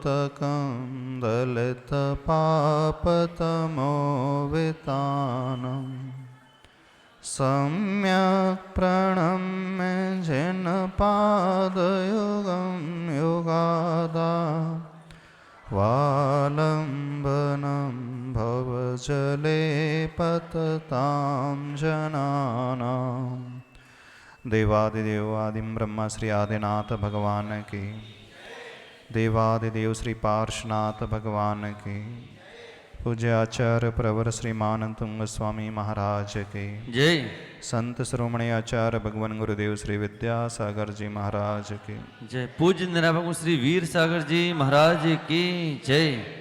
दलितपापतमोवितानं सम्यक् प्रणम्य जिन पादयुगं युगादा वालम्बनं भवजले पततां जनानां। देवादिदेव आदिम ब्रह्मा श्री आदिनाथ भगवान की, देवादिदेव श्री पार्श्वनाथ भगवान की, पूज्य आचार्य प्रवर श्रीमान तुंग स्वामी महाराज की जय। संत श्रोमणी आचार्य भगवान गुरुदेव श्री विद्यासागर जी महाराज की जय। पूज्य निराभक श्री वीर सागर जी महाराज की जय।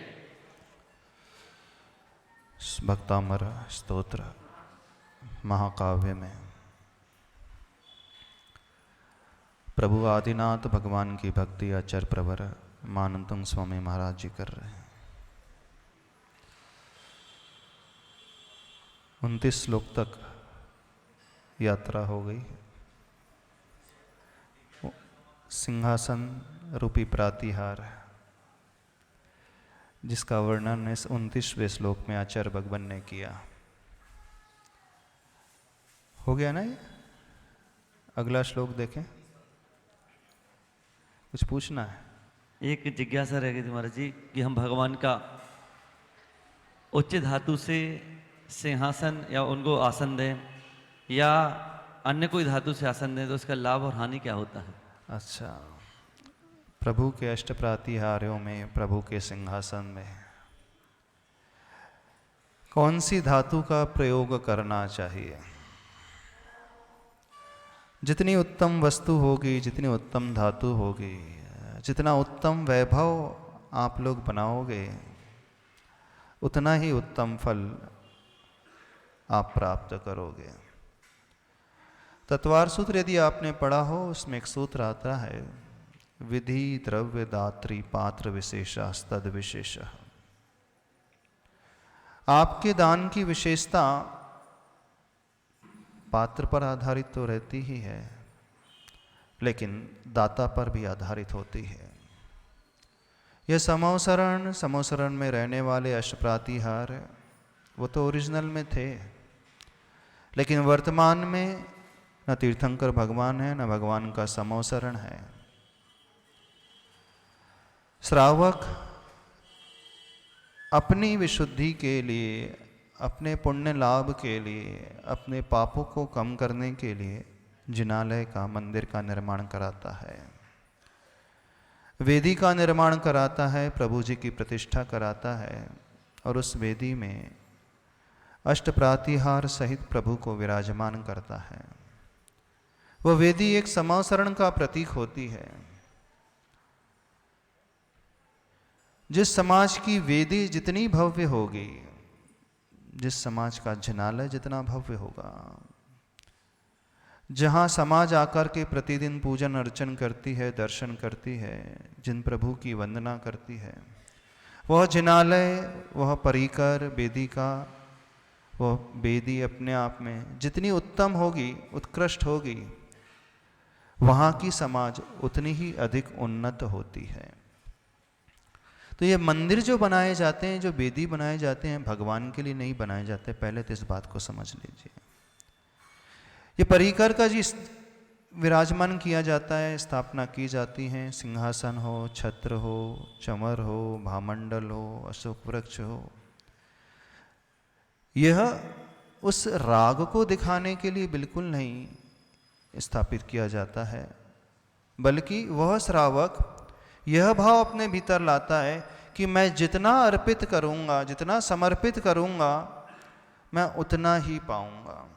भक्तामर स्तोत्र महाकाव्य में प्रभु आदिनाथ भगवान की भक्ति आचार्य प्रवर मानंतुंग स्वामी महाराज जी कर रहे हैं। 29 श्लोक तक यात्रा हो गई। सिंहासन रूपी प्रातिहार जिसका वर्णन इस 29वें श्लोक में आचार्य भगवान ने किया। हो गया ना ये? अगला श्लोक देखें। कुछ पूछना है? एक जिज्ञासा रह गई थी महाराज जी कि हम भगवान का उच्च धातु से सिंहासन या उनको आसन दें या अन्य कोई धातु से आसन दें तो उसका लाभ और हानि क्या होता है? अच्छा, प्रभु के अष्ट प्रातिहार्यों में, प्रभु के सिंहासन में कौन सी धातु का प्रयोग करना चाहिए? जितनी उत्तम वस्तु होगी, जितनी उत्तम धातु होगी, जितना उत्तम वैभव आप लोग बनाओगे उतना ही उत्तम फल आप प्राप्त करोगे। तत्वार सूत्र यदि आपने पढ़ा हो उसमें एक सूत्र आता है, विधि द्रव्य दात्री पात्र विशेषा तद विशेष। आपके दान की विशेषता पात्र पर आधारित तो रहती ही है, लेकिन दाता पर भी आधारित होती है। यह समोसरण में रहने वाले अष्टप्रातिहार वो तो ओरिजिनल में थे, लेकिन वर्तमान में न तीर्थंकर भगवान है न भगवान का समोसरण है। श्रावक अपनी विशुद्धि के लिए, अपने पुण्य लाभ के लिए, अपने पापों को कम करने के लिए जिनालय का, मंदिर का निर्माण कराता है, वेदी का निर्माण कराता है, प्रभु जी की प्रतिष्ठा कराता है और उस वेदी में अष्ट प्रातिहार सहित प्रभु को विराजमान करता है। वह वेदी एक समोसरण का प्रतीक होती है। जिस समाज की वेदी जितनी भव्य होगी, जिस समाज का जिनालय जितना भव्य होगा, जहाँ समाज आकर के प्रतिदिन पूजन अर्चन करती है, दर्शन करती है, जिन प्रभु की वंदना करती है, वह जिनालय, वह परिकर वेदिका, वह वेदी अपने आप में जितनी उत्तम होगी, उत्कृष्ट होगी, वहाँ की समाज उतनी ही अधिक उन्नत होती है। तो ये मंदिर जो बनाए जाते हैं, जो वेदी बनाए जाते हैं, भगवान के लिए नहीं बनाए जाते। पहले तो इस बात को समझ लीजिए। ये परिकर का जी विराजमान किया जाता है, स्थापना की जाती है। सिंहासन हो, छत्र हो, चमर हो, भामंडल हो, अशोक वृक्ष हो, यह उस राग को दिखाने के लिए बिल्कुल नहीं स्थापित किया जाता है, बल्कि वह श्रावक यह भाव अपने भीतर लाता है कि मैं जितना अर्पित करूंगा, जितना समर्पित करूंगा, मैं उतना ही पाऊंगा।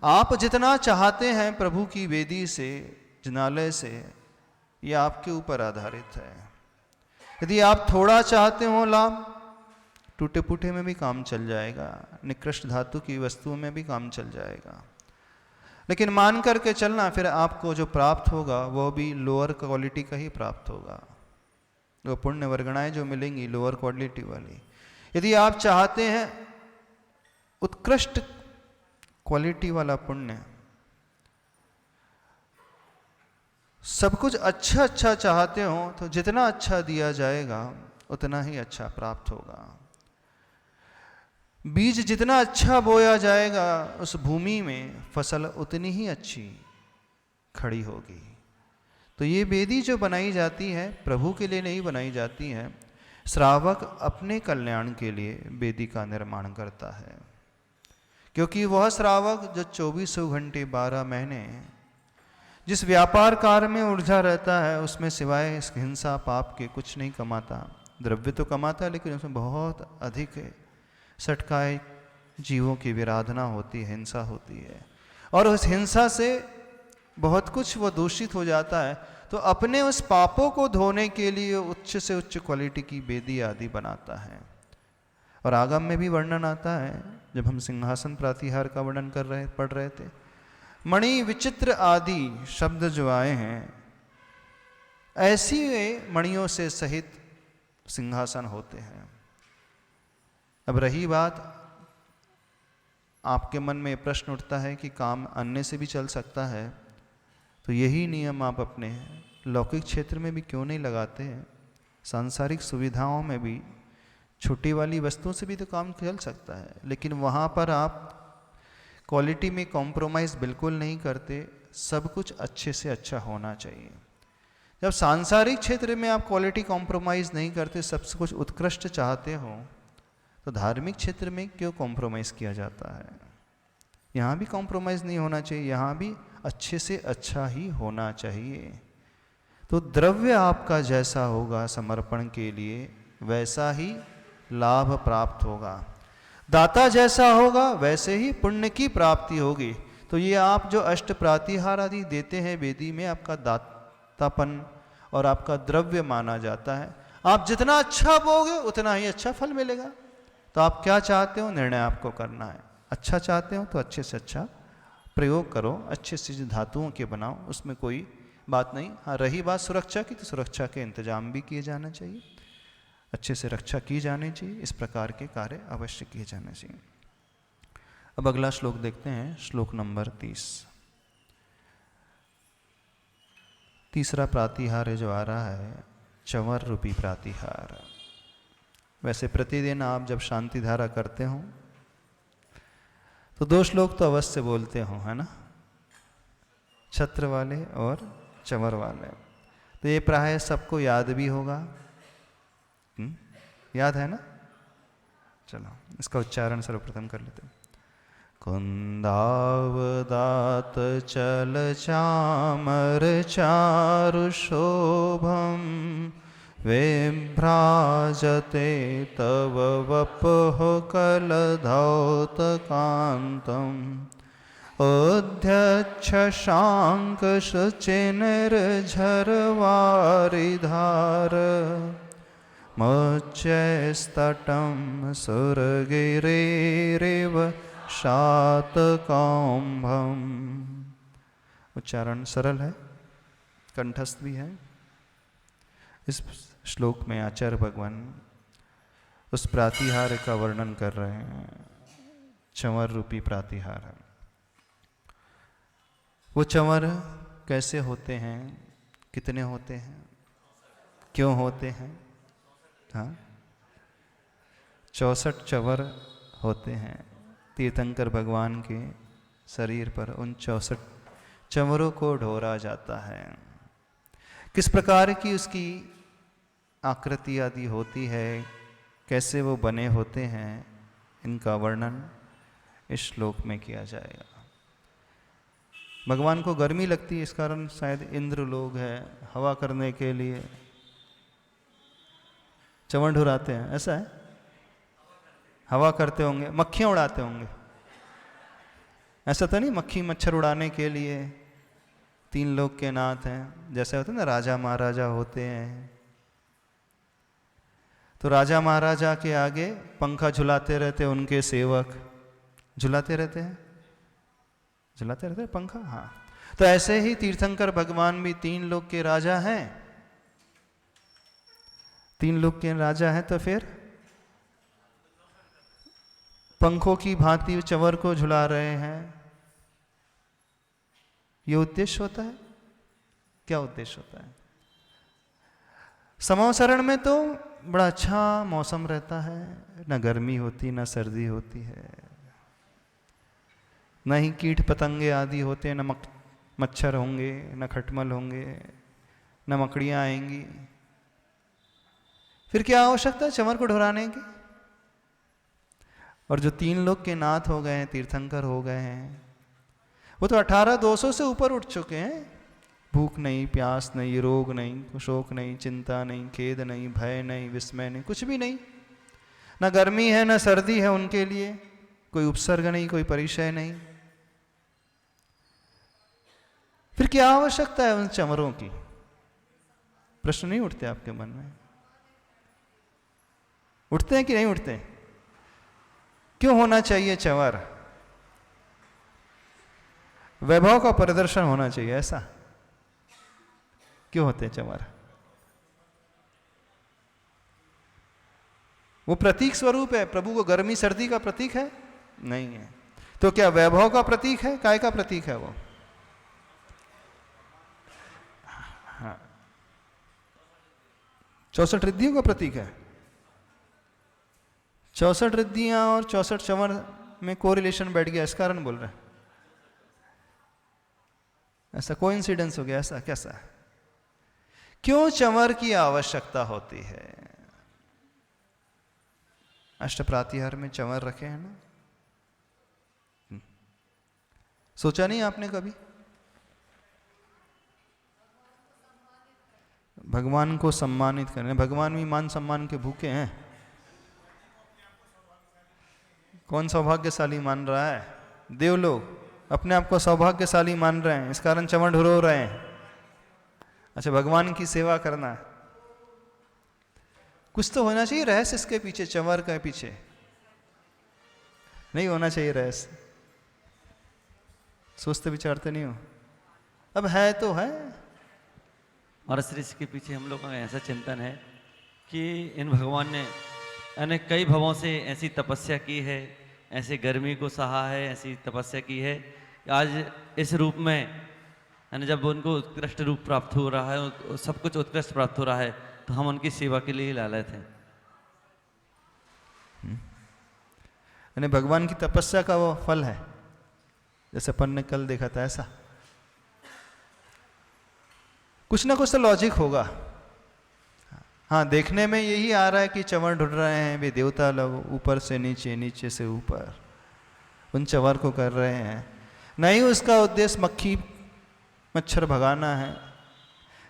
आप जितना चाहते हैं प्रभु की वेदी से, जिनालय से, यह आपके ऊपर आधारित है। यदि आप थोड़ा चाहते हो लाभ, टूटे फूटे में भी काम चल जाएगा, निकृष्ट धातु की वस्तुओं में भी काम चल जाएगा, लेकिन मान करके चलना, फिर आपको जो प्राप्त होगा वो भी लोअर क्वालिटी का ही प्राप्त होगा। वो पुण्य वर्गणाएं जो मिलेंगी लोअर क्वालिटी वाली। यदि आप चाहते हैं उत्कृष्ट क्वालिटी वाला पुण्य, सब कुछ अच्छा अच्छा चाहते हो तो जितना अच्छा दिया जाएगा उतना ही अच्छा प्राप्त होगा। बीज जितना अच्छा बोया जाएगा उस भूमि में फसल उतनी ही अच्छी खड़ी होगी। तो ये वेदी जो बनाई जाती है प्रभु के लिए नहीं बनाई जाती है, श्रावक अपने कल्याण के लिए वेदी का निर्माण करता है। क्योंकि वह श्रावक जो 24 घंटे 12 महीने जिस व्यापार कार्य में उलझा रहता है उसमें सिवाय हिंसा पाप के कुछ नहीं कमाता। द्रव्य तो कमाता है लेकिन उसमें बहुत अधिक सटकाए जीवों की विराधना होती है, हिंसा होती है, और उस हिंसा से बहुत कुछ वो दूषित हो जाता है। तो अपने उस पापों को धोने के लिए उच्च से उच्च क्वालिटी की वेदी आदि बनाता है। और आगम में भी वर्णन आता है, जब हम सिंहासन प्रातिहार का वर्णन पढ़ रहे थे, मणि विचित्र आदि शब्द जो आए हैं, ऐसी मणियों से सहित सिंहासन होते हैं। अब रही बात, आपके मन में प्रश्न उठता है कि काम अन्य से भी चल सकता है, तो यही नियम आप अपने लौकिक क्षेत्र में भी क्यों नहीं लगाते हैं? सांसारिक सुविधाओं में भी छोटी वाली वस्तुओं से भी तो काम चल सकता है, लेकिन वहाँ पर आप क्वालिटी में कॉम्प्रोमाइज़ बिल्कुल नहीं करते। सब कुछ अच्छे से अच्छा होना चाहिए। जब सांसारिक क्षेत्र में आप क्वालिटी कॉम्प्रोमाइज़ नहीं करते, सब कुछ उत्कृष्ट चाहते हो, तो धार्मिक क्षेत्र में क्यों कॉम्प्रोमाइज़ किया जाता है? यहाँ भी कॉम्प्रोमाइज़ नहीं होना चाहिए, यहाँ भी अच्छे से अच्छा ही होना चाहिए। तो द्रव्य आपका जैसा होगा समर्पण के लिए, वैसा ही लाभ प्राप्त होगा। दाता जैसा होगा वैसे ही पुण्य की प्राप्ति होगी। तो ये आप जो अष्ट प्रातिहार आदि देते हैं वेदी में, आपका दातापन और आपका द्रव्य माना जाता है। आप जितना अच्छा बोगे उतना ही अच्छा फल मिलेगा। तो आप क्या चाहते हो, निर्णय आपको करना है। अच्छा चाहते हो तो अच्छे से अच्छा प्रयोग करो, अच्छे से धातुओं के बनाओ, उसमें कोई बात नहीं। हाँ, रही बात सुरक्षा की, तो सुरक्षा के इंतजाम भी किए जाना चाहिए, अच्छे से रक्षा की जानी चाहिए। इस प्रकार के कार्य अवश्य किए जाने चाहिए। अब अगला श्लोक देखते हैं, श्लोक नंबर 30। तीसरा प्रातिहार जो आ रहा है, चंवर रूपी प्रातिहार। वैसे प्रतिदिन आप जब शांति धारा करते हो तो 2 श्लोक तो अवश्य बोलते हो, है ना, छत्र वाले और चंवर वाले। तो ये प्राय सबको याद भी होगा। याद है ना? चलो इसका उच्चारण सर्वप्रथम कर लेते हैं। कुंदावदात चल चामर चारु शोभम विभ्राजते तव वपुः कलधौत कांतम उद्यच्छ शांक शुचिनिर्झरवारिधार मुच्चैस्तटं सुरगिरेरिव शातकांभम। उच्चारण सरल है, कंठस्थ भी है। इस श्लोक में आचार्य भगवान उस प्रातिहार का वर्णन कर रहे हैं, चंवर रूपी प्रातिहार। वो चंवर कैसे होते हैं, कितने होते हैं, क्यों होते हैं? हाँ, 64 चंवर होते हैं तीर्थंकर भगवान के शरीर पर। उन 64 चंवरों को ढोरा जाता है। किस प्रकार की उसकी आकृति आदि होती है, कैसे वो बने होते हैं, इनका वर्णन इस श्लोक में किया जाएगा। भगवान को गर्मी लगती है, इस कारण शायद इंद्र लोग हैं, हवा करने के लिए चंवर ढुराते हैं, ऐसा है? हवा करते होंगे, मक्खियाँ उड़ाते होंगे, ऐसा तो नहीं? मक्खी मच्छर उड़ाने के लिए 3 लोग के नाथ हैं, जैसे होते हैं ना, राजा महाराजा होते हैं। तो राजा महाराजा के आगे पंखा झुलाते रहते उनके सेवक, झुलाते रहते हैं पंखा। हाँ, तो ऐसे ही तीर्थंकर भगवान भी 3 लोग के राजा हैं। 3 लोग के राजा हैं तो फिर पंखों की भांति चंवर को झुला रहे हैं, ये उद्देश्य होता है। क्या उद्देश्य होता है? समवसरण में तो बड़ा अच्छा मौसम रहता है, ना गर्मी होती ना सर्दी होती है, न ही कीट पतंगे आदि होते हैं, न मच्छर होंगे, न खटमल होंगे, न मकड़ियाँ आएंगी। फिर क्या आवश्यकता है चंवर को ढुराने की? और जो 3 लोक के नाथ हो गए हैं, तीर्थंकर हो गए हैं, वो तो 18,200 से ऊपर उठ चुके हैं। भूख नहीं, प्यास नहीं, रोग नहीं, शोक नहीं, चिंता नहीं, खेद नहीं, भय नहीं, विस्मय नहीं, कुछ भी नहीं। ना गर्मी है ना सर्दी है उनके लिए, कोई उपसर्ग नहीं, कोई परिचय नहीं। फिर क्या आवश्यकता है उन चंवरों की? प्रश्न नहीं उठते आपके मन में? उठते हैं कि नहीं उठते? क्यों होना चाहिए चंवर? वैभव का प्रदर्शन होना चाहिए, ऐसा क्यों होते हैं चंवर? वो प्रतीक स्वरूप है, प्रभु को गर्मी सर्दी का प्रतीक है? नहीं है। तो क्या वैभव का प्रतीक है? काय का प्रतीक है वो? हाँ, 64 रिद्धियों का प्रतीक है। 64 रिद्धियां और 64 चंवर में कोरिलेशन बैठ गया, इस कारण बोल रहे हैं। ऐसा कोइंसिडेंस हो गया, ऐसा कैसा? क्यों चंवर की आवश्यकता होती है? अष्टप्रातिहार में चंवर रखे हैं ना, सोचा नहीं आपने कभी? भगवान को सम्मानित करने, भगवान भी मान सम्मान के भूखे हैं। कौन सौभाग्यशाली मान रहा है? देव लोग अपने आप को सौभाग्यशाली मान रहे हैं, इस कारण चंवर ढुरो रहे हैं। अच्छा, भगवान की सेवा करना है, कुछ तो होना चाहिए रहस्य इसके पीछे, चंवर के पीछे नहीं होना चाहिए रहस्य? सोचते विचारते नहीं हो? अब है तो है। और इसके पीछे हम लोगों का ऐसा चिंतन है कि इन भगवान ने अनेक कई भवों से ऐसी तपस्या की है, ऐसे गर्मी को सहा है, ऐसी तपस्या की है, आज इस रूप में यानी जब उनको उत्कृष्ट रूप प्राप्त हो रहा है, सब कुछ उत्कृष्ट प्राप्त हो रहा है, तो हम उनकी सेवा के लिए लालच हैं। यानी भगवान की तपस्या का वो फल है, जैसे अपन ने कल देखा था। ऐसा कुछ ना कुछ तो लॉजिक होगा। हाँ, देखने में यही आ रहा है कि चंवर ढूंढ रहे हैं वे देवता लोग, ऊपर से नीचे, नीचे से ऊपर उन चंवर को कर रहे हैं। नहीं उसका उद्देश्य मक्खी मच्छर भगाना है,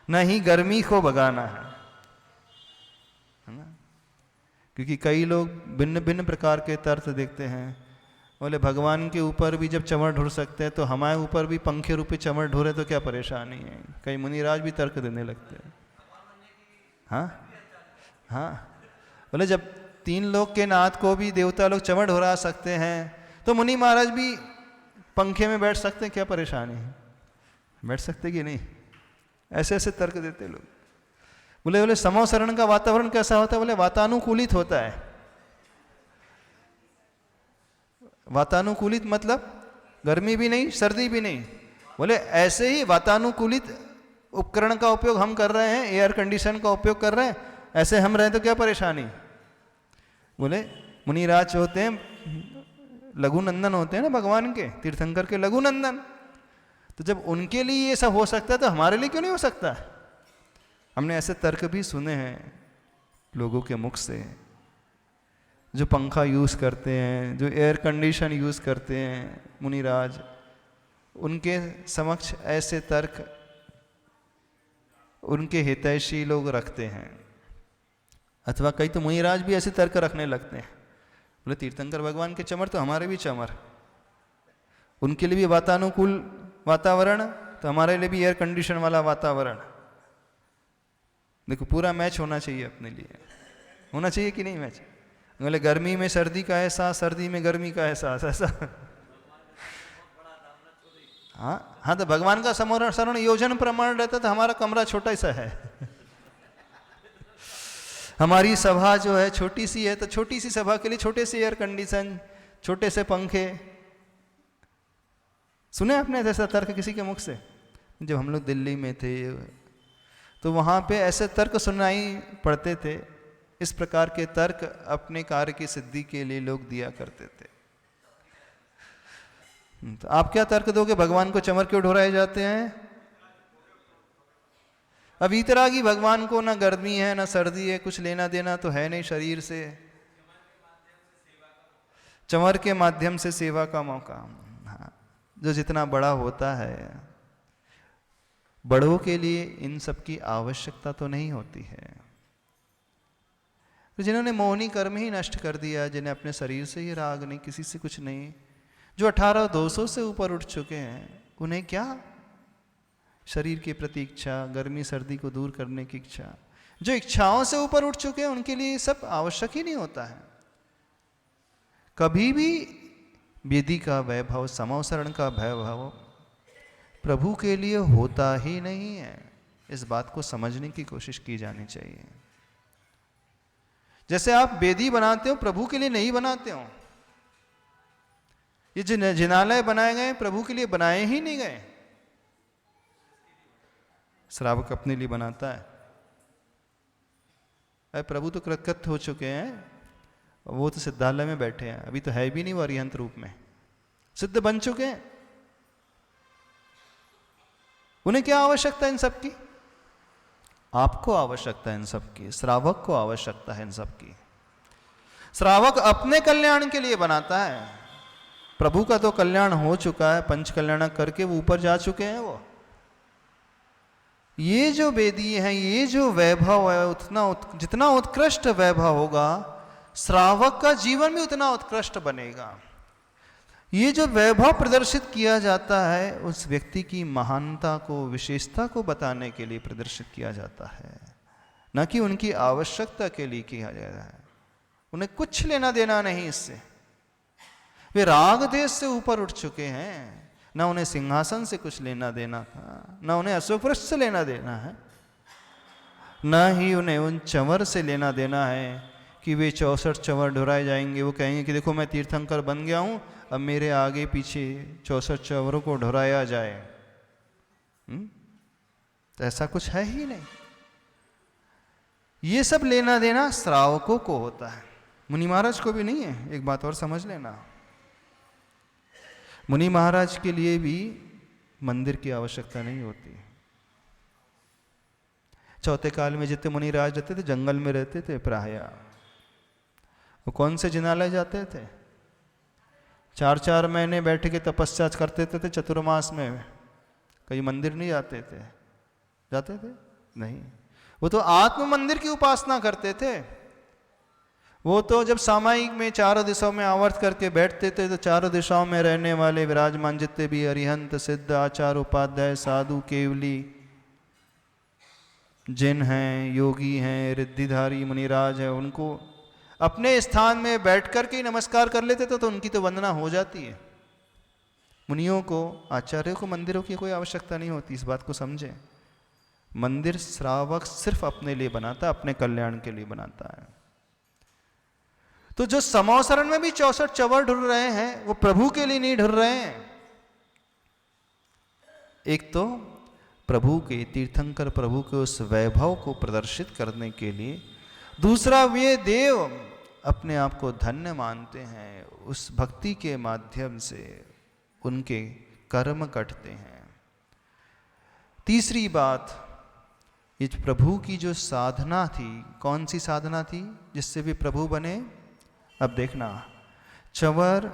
न ही गर्मी को भगाना है ना? क्योंकि कई लोग भिन्न भिन्न प्रकार के तर्क देखते हैं। बोले भगवान के ऊपर भी जब चंवर ढूंढ सकते हैं तो हमारे ऊपर भी पंखे रूपी चंवर ढूंढे तो क्या परेशानी है? कई मुनिराज भी तर्क देने लगते हैं। हाँ हाँ, बोले जब 3 लोक के नाथ को भी देवता लोग चंवर ढुरा सकते हैं तो मुनि महाराज भी पंखे में बैठ सकते हैं, क्या परेशानी है? बैठ सकते कि नहीं? ऐसे ऐसे तर्क देते लोग। बोले समवसरण का वातावरण कैसा होता है? बोले वातानुकूलित होता है। वातानुकूलित मतलब गर्मी भी नहीं सर्दी भी नहीं। बोले ऐसे ही वातानुकूलित उपकरण का उपयोग हम कर रहे हैं, एयर कंडीशन का उपयोग कर रहे हैं, ऐसे हम रहे तो क्या परेशानी? बोले मुनिराज होते हैं, लघु नंदन होते हैं ना भगवान के, तीर्थंकर के लघु नंदन। तो जब उनके लिए ये सब हो सकता है तो हमारे लिए क्यों नहीं हो सकता? हमने ऐसे तर्क भी सुने हैं लोगों के मुख से, जो पंखा यूज़ करते हैं, जो एयर कंडीशन यूज़ करते हैं मुनिराज, उनके समक्ष ऐसे तर्क उनके हितैषी लोग रखते हैं। अथवा कई तो मुनिराज भी ऐसे तर्क रखने लगते हैं। बोले तीर्थंकर भगवान के चंवर तो हमारे भी चंवर, उनके लिए भी वातानुकूल वातावरण तो हमारे लिए भी एयर कंडीशन वाला वातावरण। देखो पूरा मैच होना चाहिए, अपने लिए होना चाहिए कि नहीं मैच? बोले गर्मी में सर्दी का एहसास, सर्दी में गर्मी का एहसास, ऐसा? हाँ हाँ, तो भगवान का समरण योजन प्रमाण रहता तो हमारा कमरा छोटा सा है। हमारी सभा जो है छोटी सी है, तो छोटी सी सभा के लिए छोटे से एयर कंडीशन, छोटे से पंखे। सुने आपने ऐसा तर्क किसी के मुख से? जब हम लोग दिल्ली में थे तो वहाँ पे ऐसे तर्क सुनाई पड़ते थे, इस प्रकार के तर्क अपने कार्य की सिद्धि के लिए लोग दिया करते थे। तो आप क्या तर्क दोगे, भगवान को चंवर क्यों ढोराए जाते हैं? अब इतरागी भगवान को ना गर्मी है ना सर्दी है, कुछ लेना देना तो है नहीं शरीर से। चंवर के माध्यम से सेवा का मौका, हाँ, जो जितना बड़ा होता है, बड़ों के लिए इन सब की आवश्यकता तो नहीं होती है। तो जिन्होंने मोहनी कर्म ही नष्ट कर दिया, जिन्हें अपने शरीर से ही राग नहीं, किसी से कुछ नहीं, जो 18 200 से ऊपर उठ चुके हैं, उन्हें क्या शरीर के प्रति इच्छा, गर्मी सर्दी को दूर करने की इच्छा, जो इच्छाओं से ऊपर उठ चुके हैं उनके लिए सब आवश्यक ही नहीं होता है। कभी भी वेदी का वैभव, समवसरण का वैभव प्रभु के लिए होता ही नहीं है। इस बात को समझने की कोशिश की जानी चाहिए। जैसे आप वेदी बनाते हो, प्रभु के लिए नहीं बनाते हो। ये जिनालय बनाए गए प्रभु के लिए बनाए ही नहीं गए। श्रावक अपने लिए बनाता है। अरे प्रभु तो कृतकृत हो चुके हैं, वो तो सिद्धालय में बैठे हैं, अभी तो है भी नहीं वो अरिहंत रूप में, सिद्ध बन चुके हैं। उन्हें क्या आवश्यकता है इन सब की? आपको आवश्यकता है इन सब की, श्रावक को आवश्यकता है इन सब की। श्रावक अपने कल्याण के लिए बनाता है। प्रभु का तो कल्याण हो चुका है, पंच कल्याण करके वो ऊपर जा चुके हैं। वो ये जो वेदी है, ये जो वैभव है, जितना उत्कृष्ट वैभव होगा, श्रावक का जीवन भी उतना उत्कृष्ट बनेगा। ये जो वैभव प्रदर्शित किया जाता है, उस व्यक्ति की महानता को, विशेषता को बताने के लिए प्रदर्शित किया जाता है, न कि उनकी आवश्यकता के लिए किया जा रहा है। उन्हें कुछ लेना देना नहीं इससे। वे राग देश से ऊपर उठ चुके हैं। न उन्हें सिंहासन से कुछ लेना देना था, न उन्हें अशोक वृक्ष से लेना देना है, न ही उन्हें उन चंवर से लेना देना है कि वे 64 चंवर ढुराए जाएंगे। वो कहेंगे कि देखो मैं तीर्थंकर बन गया हूं, अब मेरे आगे पीछे 64 चंवरों को ढुराया जाए। तो ऐसा कुछ है ही नहीं। ये सब लेना देना श्रावकों को होता है, मुनि महाराज को भी नहीं है। एक बात और समझ लेना, मुनि महाराज के लिए भी मंदिर की आवश्यकता नहीं होती। चौथे काल में जितने मुनि राज रहते थे, जंगल में रहते थे प्राय। वो कौन से जिनालय जाते थे? 4-4 महीने बैठ के तपस्या करते थे चतुर्मास में। कहीं मंदिर नहीं जाते थे? जाते थे? नहीं। वो तो आत्म मंदिर की उपासना करते थे। वो तो जब सामायिक में चारों दिशाओं में आवर्त करके बैठते थे, तो चारों दिशाओं में रहने वाले विराजमान जितने भी अरिहंत, सिद्ध, आचार्य, उपाध्याय, साधु, केवली, जिन हैं, योगी हैं, रिद्धिधारी, मुनिराज है, उनको अपने स्थान में बैठ कर के नमस्कार कर लेते थे, तो उनकी तो वंदना हो जाती है। मुनियों को, आचार्यों को मंदिरों की कोई आवश्यकता नहीं होती। इस बात को समझें। मंदिर श्रावक सिर्फ अपने लिए बनाता है, अपने कल्याण के लिए बनाता है। तो जो समवसरण में भी 64 चंवर ढुर रहे हैं, वो प्रभु के लिए नहीं ढुर रहे हैं। एक तो प्रभु के, तीर्थंकर प्रभु के उस वैभव को प्रदर्शित करने के लिए, दूसरा वे देव अपने आप को धन्य मानते हैं, उस भक्ति के माध्यम से उनके कर्म कटते हैं। तीसरी बात, ये प्रभु की जो साधना थी, कौन सी साधना थी जिससे भी प्रभु बने? अब देखना, चंवर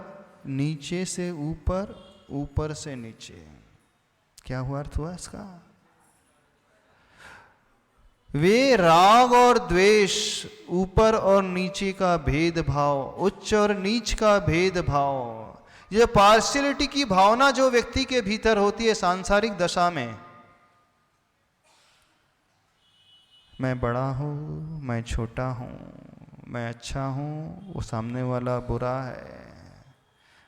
नीचे से ऊपर, ऊपर से नीचे। क्या हुआ, अर्थ हुआ इसका? वे राग और द्वेष, ऊपर और नीचे का भेदभाव, उच्च और नीच का भेदभाव, ये पार्शियलिटी की भावना जो व्यक्ति के भीतर होती है सांसारिक दशा में, मैं बड़ा हूं, मैं छोटा हूं, मैं अच्छा हूं, वो सामने वाला बुरा है,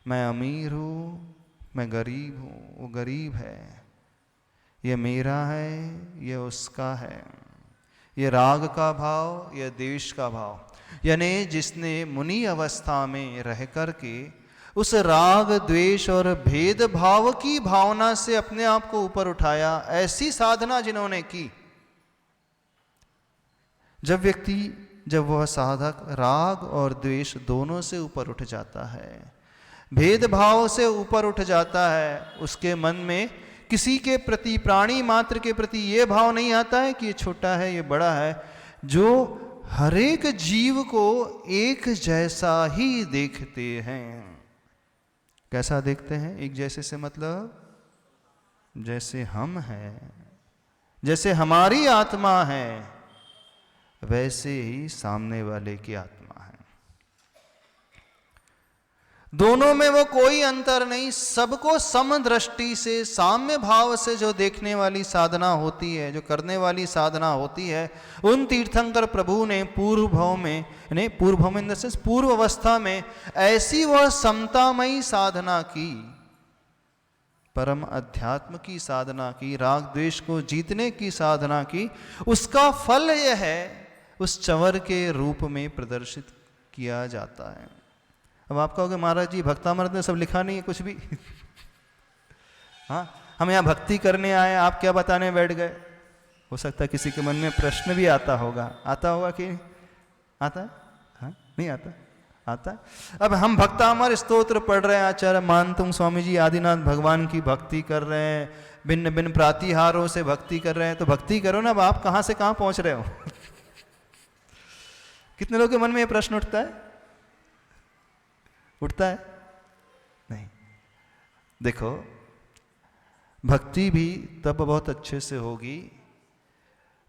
मैं अमीर हूं, मैं गरीब हूं, वो गरीब है, ये मेरा है, ये उसका है, ये राग का भाव, ये द्वेष का भाव। यानी जिसने मुनि अवस्था में रह कर के उस राग द्वेष और भेदभाव की भावना से अपने आप को ऊपर उठाया, ऐसी साधना जिन्होंने की, जब वह साधक राग और द्वेष दोनों से ऊपर उठ जाता है, भेदभाव से ऊपर उठ जाता है, उसके मन में किसी के प्रति, प्राणी मात्र के प्रति ये भाव नहीं आता है कि ये छोटा है, ये बड़ा है, जो हरेक जीव को एक जैसा ही देखते हैं। कैसा देखते हैं? एक जैसे से मतलब जैसे हम हैं, जैसे हमारी आत्मा है, वैसे ही सामने वाले की आत्मा है। दोनों में वो कोई अंतर नहीं, सबको समदृष्टि से, साम्य भाव से जो देखने वाली साधना होती है, जो करने वाली साधना होती है, उन तीर्थंकर प्रभु ने पूर्व भाव में, नहीं पूर्व भाव में इन द सेंस पूर्व अवस्था में ऐसी वह समतामयी साधना की, परम अध्यात्म की साधना की, राग द्वेष को जीतने की साधना की। उसका फल यह है, उस चंवर के रूप में प्रदर्शित किया जाता है। अब आप कहोगे महाराज जी भक्तामृत ने सब लिखा नहीं है कुछ भी। हाँ, हम यहाँ भक्ति करने आए, आप क्या बताने बैठ गए? हो सकता है किसी के मन में प्रश्न भी आता होगा कि आता है? हाँ, नहीं आता? आता है। अब हम भक्तामर स्तोत्र पढ़ रहे हैं, आचार्य मानतुंग स्वामी जी आदिनाथ भगवान की भक्ति कर रहे हैं, भिन्न भिन्न प्रातिहारों से भक्ति कर रहे हैं, तो भक्ति करो ना। अब आप कहाँ से कहाँ पहुँच रहे हो? कितने लोगों के मन में ये प्रश्न उठता है? उठता है? नहीं। देखो, भक्ति भी तब बहुत अच्छे से होगी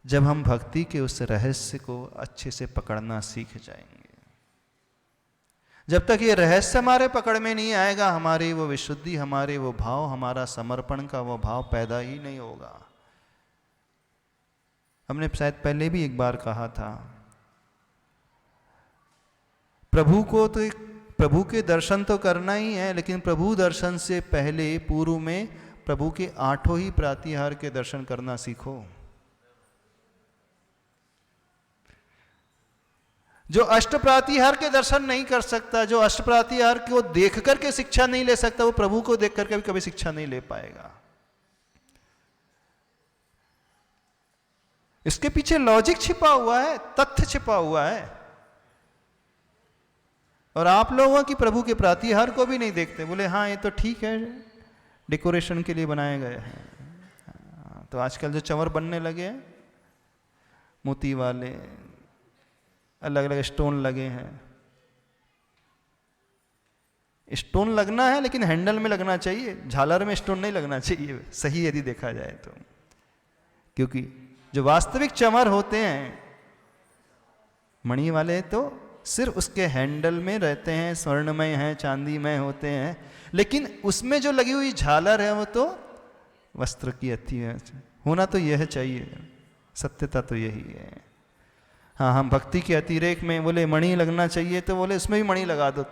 जब हम भक्ति के उस रहस्य को अच्छे से पकड़ना सीख जाएंगे। जब तक ये रहस्य हमारे पकड़ में नहीं आएगा, हमारी वो विशुद्धि, हमारे वो भाव, हमारा समर्पण का वो भाव पैदा ही नहीं होगा। हमने शायद पहले भी एक बार कहा था, प्रभु को तो प्रभु के दर्शन तो करना ही है, लेकिन प्रभु दर्शन से पहले पूर्व में प्रभु के 8 ही प्रातिहार के दर्शन करना सीखो। जो अष्ट प्रातिहार के दर्शन नहीं कर सकता, जो अष्ट प्रातिहार को देख करके शिक्षा नहीं ले सकता, वो प्रभु को देख करके भी कभी शिक्षा नहीं ले पाएगा। इसके पीछे लॉजिक छिपा हुआ है, तथ्य छिपा हुआ है। और आप लोगों की प्रभु के प्रातिहार को भी नहीं देखते, बोले हाँ ये तो ठीक है, डेकोरेशन के लिए बनाए गए हैं। तो आजकल जो चंवर बनने लगे हैं, मोती वाले, अलग अलग स्टोन लगे हैं। स्टोन लगना है लेकिन हैंडल में लगना चाहिए, झालर में स्टोन नहीं लगना चाहिए, सही यदि देखा जाए तो। क्योंकि जो वास्तविक चंवर होते हैं मणि वाले, तो सिर्फ उसके हैंडल में रहते हैं, स्वर्णमय हैं, चांदीमय होते हैं, लेकिन उसमें जो लगी हुई झालर है वो तो वस्त्र की अथी है। होना तो यह चाहिए, सत्यता तो यही है। हाँ, हम भक्ति के अतिरेक में बोले मणि लगना चाहिए, तो बोले उसमें भी मणि लगा दो,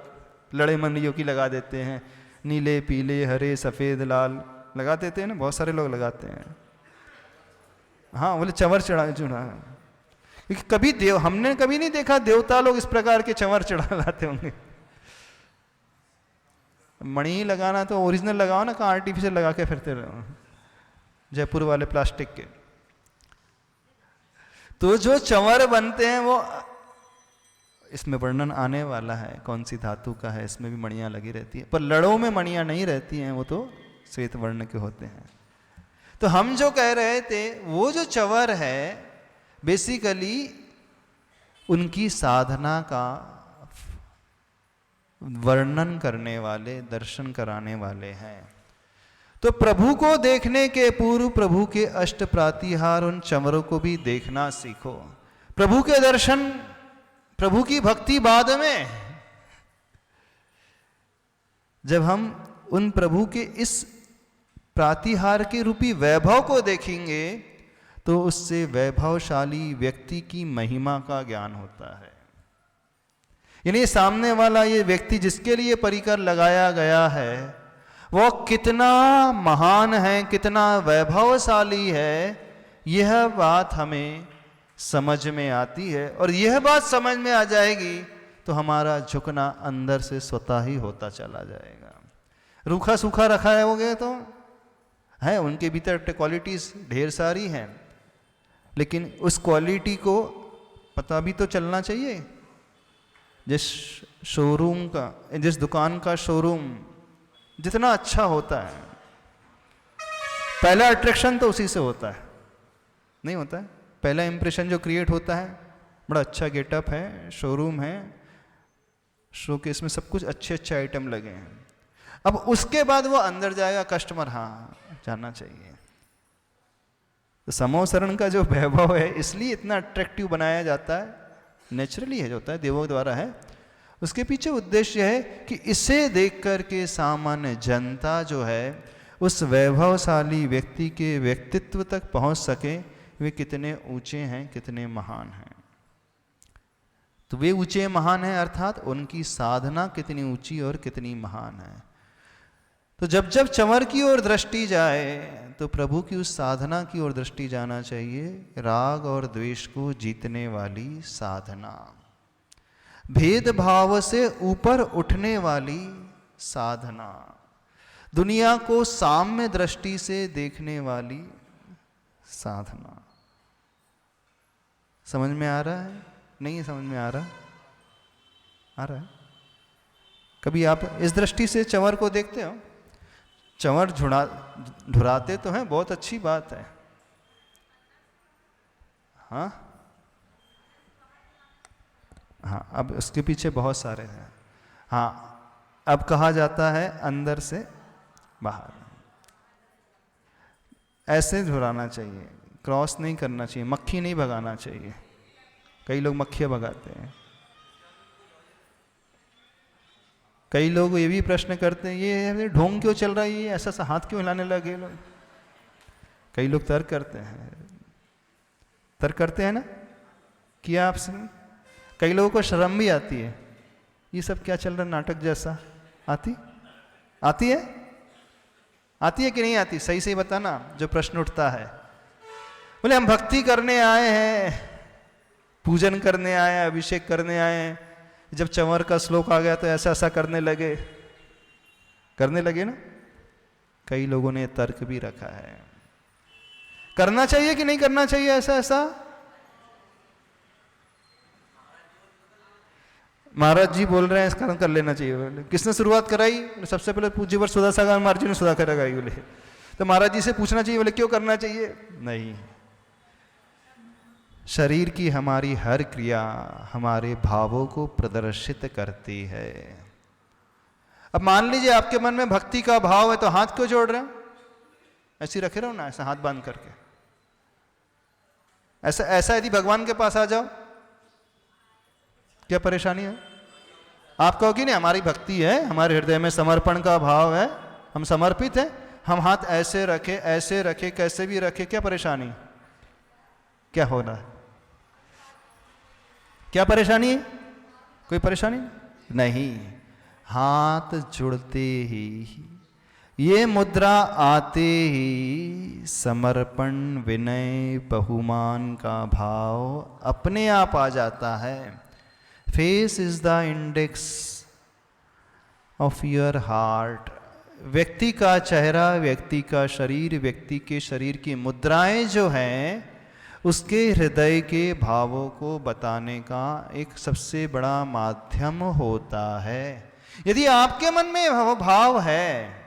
लड़े मणियों की लगा देते हैं, नीले पीले हरे सफ़ेद लाल लगा देते हैं ना, बहुत सारे लोग लगाते हैं। हाँ, बोले चंवर चढ़ा, क्योंकि कभी हमने कभी नहीं देखा देवता लोग इस प्रकार के चंवर चढ़ा लाते होंगे। मणि लगाना तो ओरिजिनल लगाओ ना, कहाँ आर्टिफिशियल लगा के फिरते रहो, जयपुर वाले प्लास्टिक के। तो जो चंवर बनते हैं वो, इसमें वर्णन आने वाला है कौन सी धातु का है, इसमें भी मणियां लगी रहती है, पर लड़ों में मणियां नहीं रहती हैं, वो तो श्वेत वर्ण के होते हैं। तो हम जो कह रहे थे, वो जो चंवर है बेसिकली उनकी साधना का वर्णन करने वाले, दर्शन कराने वाले हैं। तो प्रभु को देखने के पूर्व प्रभु के अष्ट प्रातिहार, उन चंवरों को भी देखना सीखो। प्रभु के दर्शन, प्रभु की भक्ति बाद में। जब हम उन प्रभु के इस प्रातिहार के रूपी वैभव को देखेंगे, तो उससे वैभवशाली व्यक्ति की महिमा का ज्ञान होता है। यानी सामने वाला ये व्यक्ति जिसके लिए परिकर लगाया गया है, वो कितना महान है, कितना वैभवशाली है, यह बात हमें समझ में आती है। और यह बात समझ में आ जाएगी तो हमारा झुकना अंदर से स्वतः ही होता चला जाएगा। रूखा सूखा रखा है हो गया तो है, उनके भीतर क्वालिटीज ढेर सारी हैं, लेकिन उस क्वालिटी को पता भी तो चलना चाहिए। जिस शोरूम का, जिस दुकान का शोरूम जितना अच्छा होता है, पहला अट्रैक्शन तो उसी से होता है, नहीं होता है? पहला इंप्रेशन जो क्रिएट होता है, बड़ा अच्छा गेटअप है, शोरूम है, शोकेस में सब कुछ अच्छे अच्छे आइटम लगे हैं। अब उसके बाद वो अंदर जाएगा कस्टमर, हाँ जानना चाहिए। तो समूह शरण का जो वैभव है इसलिए इतना अट्रैक्टिव बनाया जाता है, नेचुरली है, जो होता है देवों द्वारा है। उसके पीछे उद्देश्य है कि इसे देख कर के सामान्य जनता जो है उस वैभवशाली व्यक्ति के व्यक्तित्व तक पहुंच सके, वे कितने ऊंचे हैं, कितने महान हैं। तो वे ऊंचे महान हैं अर्थात उनकी साधना कितनी ऊंची और कितनी महान है। तो जब जब चंवर की ओर दृष्टि जाए तो प्रभु की उस साधना की ओर दृष्टि जाना चाहिए, राग और द्वेष को जीतने वाली साधना, भेदभाव से ऊपर उठने वाली साधना, दुनिया को साम्य दृष्टि से देखने वाली साधना। समझ में आ रहा है? नहीं समझ में आ रहा? आ रहा है? कभी आप इस दृष्टि से चंवर को देखते हो? चंवर ढुराते तो हैं, बहुत अच्छी बात है, हाँ हाँ, अब उसके पीछे बहुत सारे हैं। हाँ, अब कहा जाता है अंदर से बाहर, ऐसे ढुराना चाहिए, क्रॉस नहीं करना चाहिए, मक्खी नहीं भगाना चाहिए। कई लोग मक्खियाँ भगाते हैं। कई लोग ये भी प्रश्न करते हैं, ये ढोंग क्यों चल रहा है, ये ऐसा सा हाथ क्यों हिलाने लगे लोग। कई लोग तर्क करते हैं, तर्क करते हैं ना, किया आपसे। कई लोगों को शर्म भी आती है, ये सब क्या चल रहा है नाटक जैसा। आती है? आती है कि नहीं आती? सही सही बताना जो प्रश्न उठता है। बोले हम भक्ति करने आए हैं, पूजन करने आए हैं, अभिषेक करने आए हैं, जब चंवर का श्लोक आ गया तो ऐसा ऐसा करने लगे ना। कई लोगों ने तर्क भी रखा है, करना चाहिए कि नहीं करना चाहिए ऐसा ऐसा। महाराज जी बोल रहे हैं इसका कर लेना चाहिए। बोले किसने शुरुआत कराई? सबसे पहले पूज्यवर सुधा सागर महाराज जी ने सुधा कराई। बोले तो महाराज जी से पूछना चाहिए, बोले क्यों करना चाहिए? नहीं, शरीर की हमारी हर क्रिया हमारे भावों को प्रदर्शित करती है। अब मान लीजिए आपके मन में भक्ति का भाव है, तो हाथ क्यों जोड़ रहे हो? ऐसे रखे रहो ना, ऐसा हाथ बांध करके। ऐसा यदि भगवान के पास आ जाओ, क्या परेशानी है? आप कहोगे नहीं हमारी भक्ति है, हमारे हृदय में समर्पण का भाव है, हम समर्पित हैं, हम हाथ ऐसे रखे कैसे भी रखे, क्या परेशानी? क्या हो रहा है? क्या परेशानी है? कोई परेशानी नहीं। हाथ जुड़ते ही, ये मुद्रा आते ही समर्पण, विनय, बहुमान का भाव अपने आप आ जाता है। Face is the index of your heart. व्यक्ति का चेहरा, व्यक्ति का शरीर, व्यक्ति के शरीर की मुद्राएं जो हैं उसके हृदय के भावों को बताने का एक सबसे बड़ा माध्यम होता है। यदि आपके मन में वो भाव है,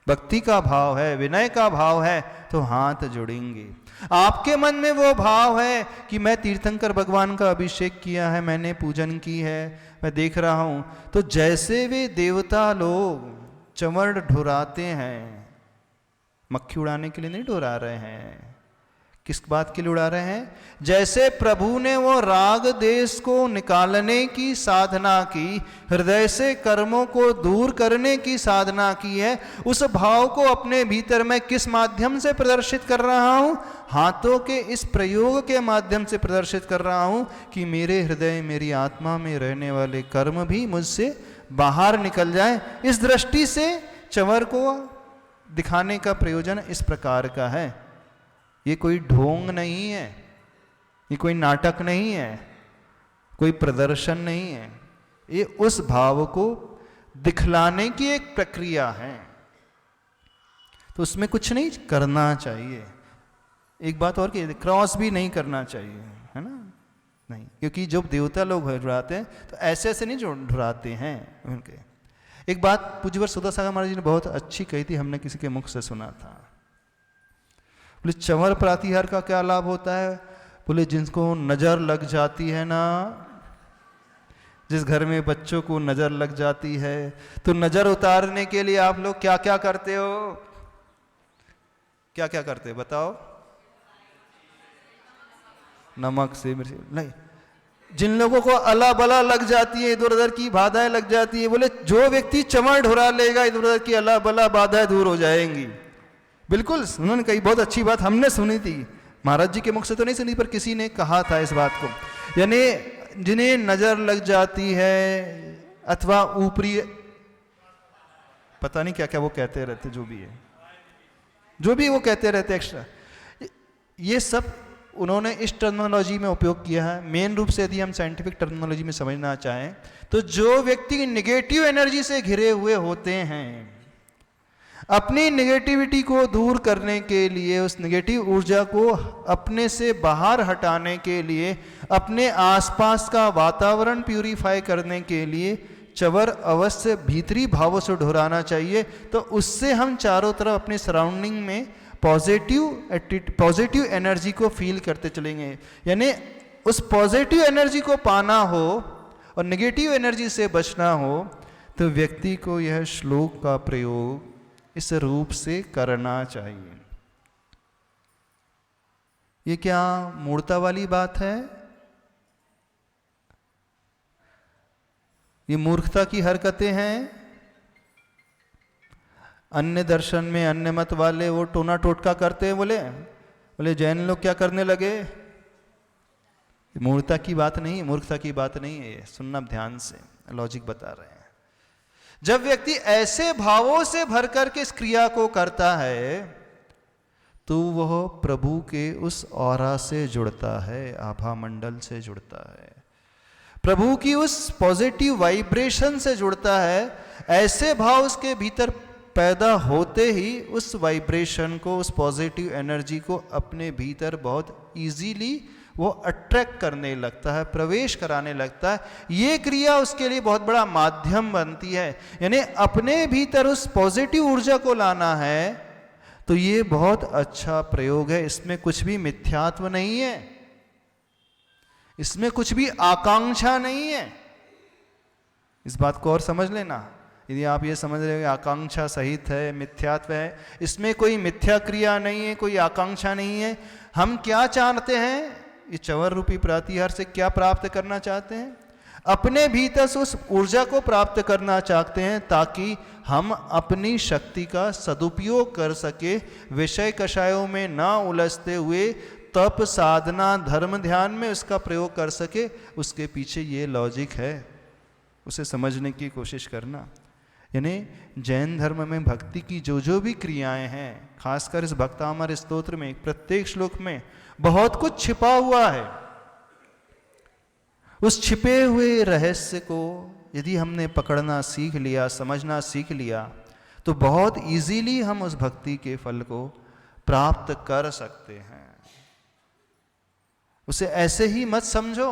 भक्ति का भाव है, विनय का भाव है, तो हाथ जुड़ेंगे। आपके मन में वो भाव है कि मैं तीर्थंकर भगवान का अभिषेक किया है, मैंने पूजन की है, मैं देख रहा हूं, तो जैसे वे देवता लोग चंवर ढुराते हैं, मक्खी उड़ाने के लिए नहीं ढुरा रहे हैं, किस बात के लिए उड़ा रहे हैं? जैसे प्रभु ने वो राग देश को निकालने की साधना की, हृदय से कर्मों को दूर करने की साधना की है, उस भाव को अपने भीतर मैं किस माध्यम से प्रदर्शित कर रहा हूं? हाथों के इस प्रयोग के माध्यम से प्रदर्शित कर रहा हूं कि मेरे हृदय, मेरी आत्मा में रहने वाले कर्म भी मुझसे बाहर निकल जाए। इस दृष्टि से चंवर को दिखाने का प्रयोजन इस प्रकार का है। ये कोई ढोंग नहीं है, ये कोई नाटक नहीं है, कोई प्रदर्शन नहीं है। ये उस भाव को दिखलाने की एक प्रक्रिया है, तो उसमें कुछ नहीं करना चाहिए। एक बात और कि क्रॉस भी नहीं करना चाहिए, है ना, नहीं, क्योंकि जब देवता लोग ढुराते हैं तो ऐसे ऐसे नहीं जो ढुराते हैं उनके। एक बात पूज्यवर सुधा सागर महाराज जी ने बहुत अच्छी कही थी, हमने किसी के मुख से सुना था। बोले चंवर प्रातिहार का क्या लाभ होता है? बोले जिनको नजर लग जाती है ना, जिस घर में बच्चों को नजर लग जाती है, तो नजर उतारने के लिए आप लोग क्या क्या करते हो? क्या क्या करते हो बताओ? नमक से मिर्ची नहीं, जिन लोगों को अला बला लग जाती है, इधर उधर की बाधाएं लग जाती है, बोले जो व्यक्ति चमड़ ढुरा लेगा इधर उधर की अला बला बाधाएं दूर हो जाएंगी। बिल्कुल उन्होंने कही, बहुत अच्छी बात हमने सुनी थी, महाराज जी के मुख से तो नहीं सुनी, पर किसी ने कहा था इस बात को। यानी जिन्हें नजर लग जाती है अथवा ऊपरी, पता नहीं क्या क्या वो कहते रहते, जो भी वो कहते रहते एक्स्ट्रा, ये सब उन्होंने इस टर्मिनोलॉजी में उपयोग किया है। मेन रूप से यदि हम साइंटिफिक टर्मिनोलॉजी में समझना चाहें तो जो व्यक्ति नेगेटिव एनर्जी से घिरे हुए होते हैं, अपनी नेगेटिविटी को दूर करने के लिए, उस नेगेटिव ऊर्जा को अपने से बाहर हटाने के लिए, अपने आसपास का वातावरण प्यूरिफाई करने के लिए चवर अवश्य भीतरी भावों से ढुराना चाहिए। तो उससे हम चारों तरफ अपने सराउंडिंग में पॉजिटिव एनर्जी को फील करते चलेंगे। यानी उस पॉजिटिव एनर्जी को पाना हो और नेगेटिव एनर्जी से बचना हो तो व्यक्ति को यह श्लोक का प्रयोग इस रूप से करना चाहिए। ये क्या मूर्ता वाली बात है? ये मूर्खता की हरकतें हैं। अन्य दर्शन में अन्य मत वाले वो टोना टोटका करते हैं, बोले जैन लोग क्या करने लगे। मूर्खता की बात नहीं, मूर्खता की बात नहीं है, सुनना ध्यान से, लॉजिक बता रहे हैं। जब व्यक्ति ऐसे भावों से भर कर के इस क्रिया को करता है तो वह प्रभु के उस ऑरा से जुड़ता है, आभा मंडल से जुड़ता है, प्रभु की उस पॉजिटिव वाइब्रेशन से जुड़ता है। ऐसे भाव उसके भीतर पैदा होते ही उस वाइब्रेशन को, उस पॉजिटिव एनर्जी को अपने भीतर बहुत इजीली वो अट्रैक्ट करने लगता है, प्रवेश कराने लगता है। ये क्रिया उसके लिए बहुत बड़ा माध्यम बनती है। यानी अपने भीतर उस पॉजिटिव ऊर्जा को लाना है तो ये बहुत अच्छा प्रयोग है। इसमें कुछ भी मिथ्यात्व नहीं है, इसमें कुछ भी आकांक्षा नहीं है। इस बात को और समझ लेना। यदि आप ये समझ रहे हो आकांक्षा सहित है, मिथ्यात्व है, इसमें कोई मिथ्या क्रिया नहीं है, कोई आकांक्षा नहीं है। हम क्या चाहते हैं? ये चंवर रूपी प्रातिहार से क्या प्राप्त करना चाहते हैं? अपने भीतर से उस ऊर्जा को प्राप्त करना चाहते हैं ताकि हम अपनी शक्ति का सदुपयोग कर सके, विषय कषायों में ना उलझते हुए तप साधना धर्म ध्यान में उसका प्रयोग कर सके। उसके पीछे ये लॉजिक है, उसे समझने की कोशिश करना। यानी जैन धर्म में भक्ति की जो भी क्रियाएं हैं, खासकर इस भक्तामर स्तोत्र में प्रत्येक श्लोक में बहुत कुछ छिपा हुआ है। उस छिपे हुए रहस्य को यदि हमने पकड़ना सीख लिया, समझना सीख लिया, तो बहुत इजीली हम उस भक्ति के फल को प्राप्त कर सकते हैं। उसे ऐसे ही मत समझो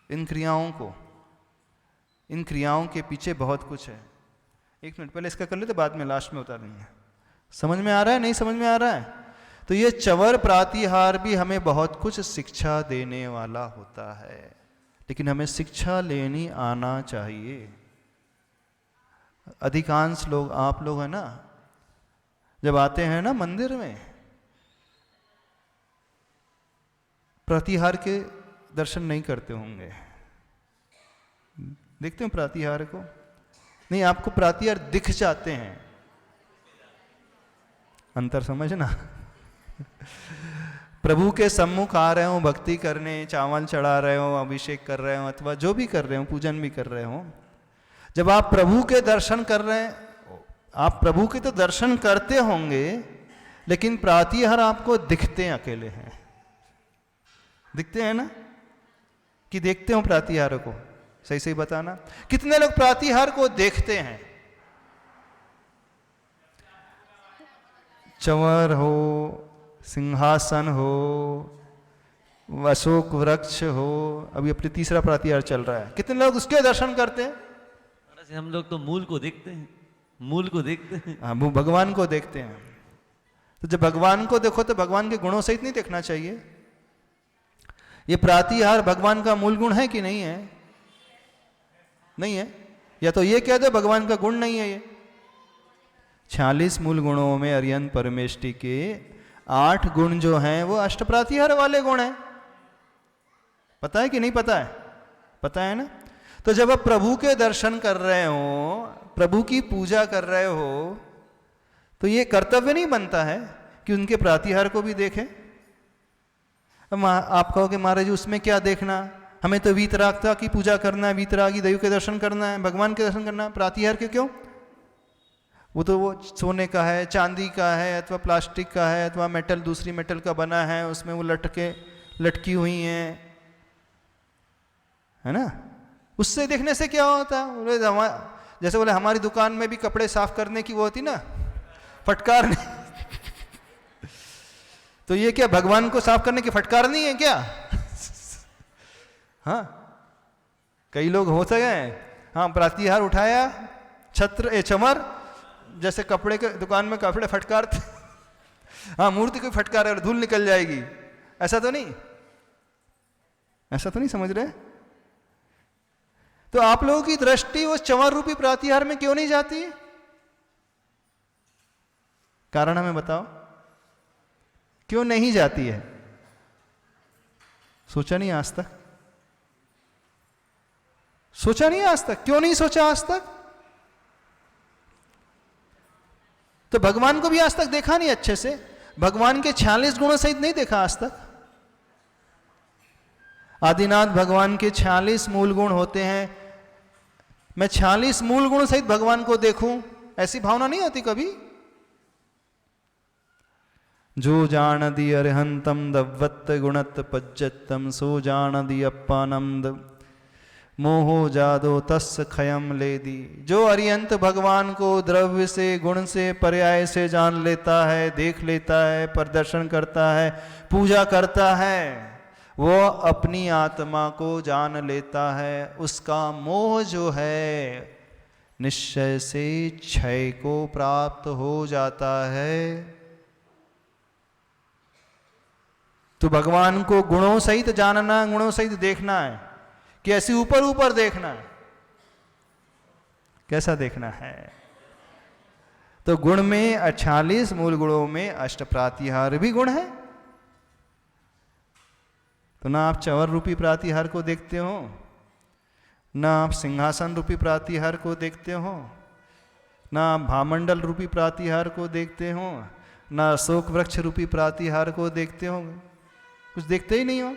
इन क्रियाओं को, इन क्रियाओं के पीछे बहुत कुछ है। एक मिनट पहले इसका कर लेते, बाद में लास्ट में उतारेंगे। समझ में आ रहा है? नहीं समझ में आ रहा है? तो ये चंवर प्रातिहार भी हमें बहुत कुछ शिक्षा देने वाला होता है, लेकिन हमें शिक्षा लेनी आना चाहिए। अधिकांश लोग, आप लोग है ना, जब आते हैं ना मंदिर में, प्रतिहार के दर्शन नहीं करते होंगे। देखते हो प्रातिहार को? नहीं, आपको प्रातिहार दिख जाते हैं। अंतर समझना। प्रभु के सम्मुख आ रहे हो भक्ति करने, चावल चढ़ा रहे हो, अभिषेक कर रहे हो, अथवा जो भी कर रहे हो, पूजन भी कर रहे हो, जब आप प्रभु के दर्शन कर रहे हैं, आप प्रभु के तो दर्शन करते होंगे, लेकिन प्रातिहार आपको दिखते हैं, अकेले हैं। दिखते हैं ना? कि देखते हो प्रातिहार को? सही सही बताना। कितने लोग प्रातिहार को देखते हैं? चंवर हो, सिंहासन हो, अशोक वृक्ष हो, अभी अपने तीसरा प्रातिहार चल रहा है, कितने लोग उसके दर्शन करते हैं? महाराज जी, हम लोग तो मूल को देखते हैं, मूल को देखते हैं। हाँ, वो भगवान को देखते हैं। तो जब भगवान को देखो तो भगवान के गुणों सहित नहीं देखना चाहिए। ये प्रातिहार भगवान का मूल गुण है कि नहीं है? नहीं है। या तो ये कह दो भगवान का गुण नहीं है ये। 46 मूल गुणों में अरिहंत परमेष्टि के 8 गुण जो हैं वो अष्ट प्रातिहार वाले गुण हैं। पता है कि नहीं पता है? पता है ना। तो जब आप प्रभु के दर्शन कर रहे हो, प्रभु की पूजा कर रहे हो, तो ये कर्तव्य नहीं बनता है कि उनके प्रातिहार को भी देखें? आप कहोगे महाराज जी उसमें क्या देखना, हमें तो वीतरागता की पूजा करना है, वीतरागी देव के दर्शन करना है, भगवान के दर्शन करना है, प्रातिहार के क्यों? वो तो वो सोने का है, चांदी का है, अथवा प्लास्टिक का है, अथवा मेटल, दूसरी मेटल का बना है, उसमें वो लटकी हुई हैं, है ना। उससे देखने से क्या होता है? जैसे बोले हमारी दुकान में भी कपड़े साफ करने की वो होती ना, फटकार नहीं। तो ये क्या भगवान को साफ करने की फटकार नहीं है क्या? हाँ, कई लोग हो सके, हाँ प्रातिहार उठाया, छत्र चमर, जैसे कपड़े के दुकान में कपड़े फटकारते, हाँ मूर्ति को फटकार है और धूल निकल जाएगी, ऐसा तो नहीं, ऐसा तो नहीं समझ रहे। तो आप लोगों की दृष्टि उस चंवर रूपी प्रातिहार में क्यों नहीं जाती? कारण हमें बताओ, क्यों नहीं जाती है? सोचा नहीं आज तक? सोचा नहीं आज तक? क्यों नहीं सोचा आज तक? तो भगवान को भी आज तक देखा नहीं अच्छे से, भगवान के 46 गुणों सहित नहीं देखा आज तक। आदिनाथ भगवान के 46 मूल गुण होते हैं, मैं 46 मूल गुण सहित भगवान को देखूं, ऐसी भावना नहीं होती कभी? जो जान दी अरहंतम दव्वत गुणत पज्जतम, सो जान दी अप्पानंद मोहो जादो तस् खयम ले दी। जो अरिहंत भगवान को द्रव्य से, गुण से, पर्याय से जान लेता है, देख लेता है, प्रदर्शन करता है, पूजा करता है, वो अपनी आत्मा को जान लेता है। उसका मोह जो है निश्चय से क्षय को प्राप्त हो जाता है। तो भगवान को गुणों सहित जानना, गुणों सहित देखना है कि ऐसे ऊपर ऊपर देखना है? कैसा देखना है? तो गुण में 46 मूल गुणों में अष्ट प्रातिहार भी गुण है। तो ना आप चंवर रूपी प्रातिहार को देखते हो, ना आप सिंहासन रूपी प्रातिहार को देखते हो, ना आप भामंडल रूपी प्रातिहार को देखते हो, ना अशोक वृक्ष रूपी प्रातिहार को देखते हो, कुछ देखते ही नहीं हो।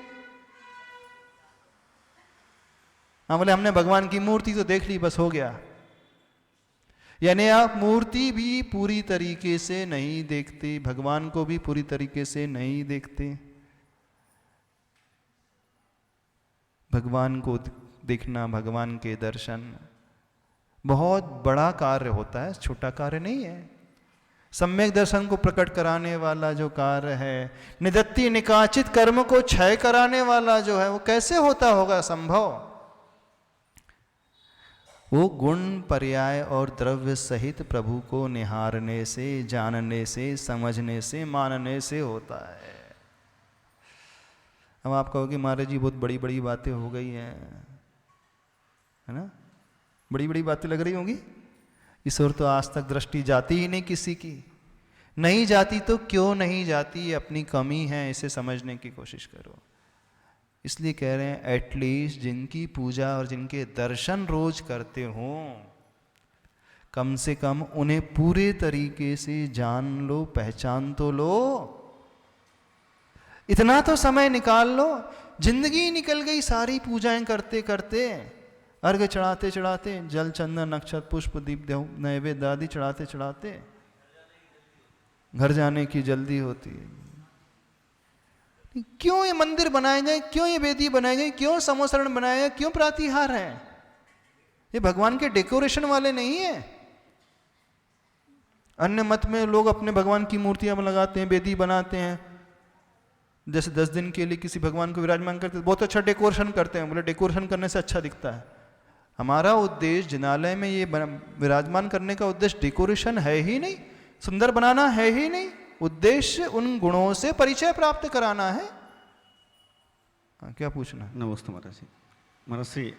हाँ बोले हमने भगवान की मूर्ति तो देख ली, बस हो गया। यानी आप मूर्ति भी पूरी तरीके से नहीं देखते, भगवान को भी पूरी तरीके से नहीं देखते। भगवान को देखना, भगवान के दर्शन बहुत बड़ा कार्य होता है, छोटा कार्य नहीं है। सम्यक दर्शन को प्रकट कराने वाला जो कार्य है, निदत्ति निकाचित कर्म को क्षय कराने वाला जो है, वो कैसे होता होगा संभव? वो गुण, पर्याय और द्रव्य सहित प्रभु को निहारने से, जानने से, समझने से, मानने से होता है। अब आप कहोगे महाराज जी बहुत बड़ी बड़ी बातें हो गई हैं, है ना, बड़ी बड़ी बातें लग रही होंगी। इस ओर तो आज तक दृष्टि जाती ही नहीं किसी की। नहीं जाती तो क्यों नहीं जाती? अपनी कमी है, इसे समझने की कोशिश करो। इसलिए कह रहे हैं एटलीस्ट जिनकी पूजा और जिनके दर्शन रोज करते हो, कम से कम उन्हें पूरे तरीके से जान लो, पहचान तो लो। इतना तो समय निकाल लो। जिंदगी निकल गई सारी पूजाएं करते करते, अर्घ चढ़ाते चढ़ाते, जल चंदन नक्षत्र पुष्प दीप नैवेद्य आदि चढ़ाते चढ़ाते घर जाने की जल्दी होती है। क्यों ये मंदिर बनाए गए, क्यों ये वेदी बनाए गए, क्यों समोसरण बनाए गए, क्यों प्रातिहार है? ये भगवान के डेकोरेशन वाले नहीं है। अन्य मत में लोग अपने भगवान की मूर्तियां लगाते हैं, वेदी बनाते हैं, जैसे 10 दिन के लिए किसी भगवान को विराजमान करते हैं, बहुत अच्छा डेकोरेशन करते हैं, बोले डेकोरेशन करने से अच्छा दिखता है। हमारा उद्देश्य जिनालय में ये विराजमान करने का उद्देश्य डेकोरेशन है ही नहीं, सुंदर बनाना है ही नहीं, उद्देश्य उन गुणों से परिचय प्राप्त कराना है। क्या पूछना? नमस्ते महाराज जी। महाराज जी,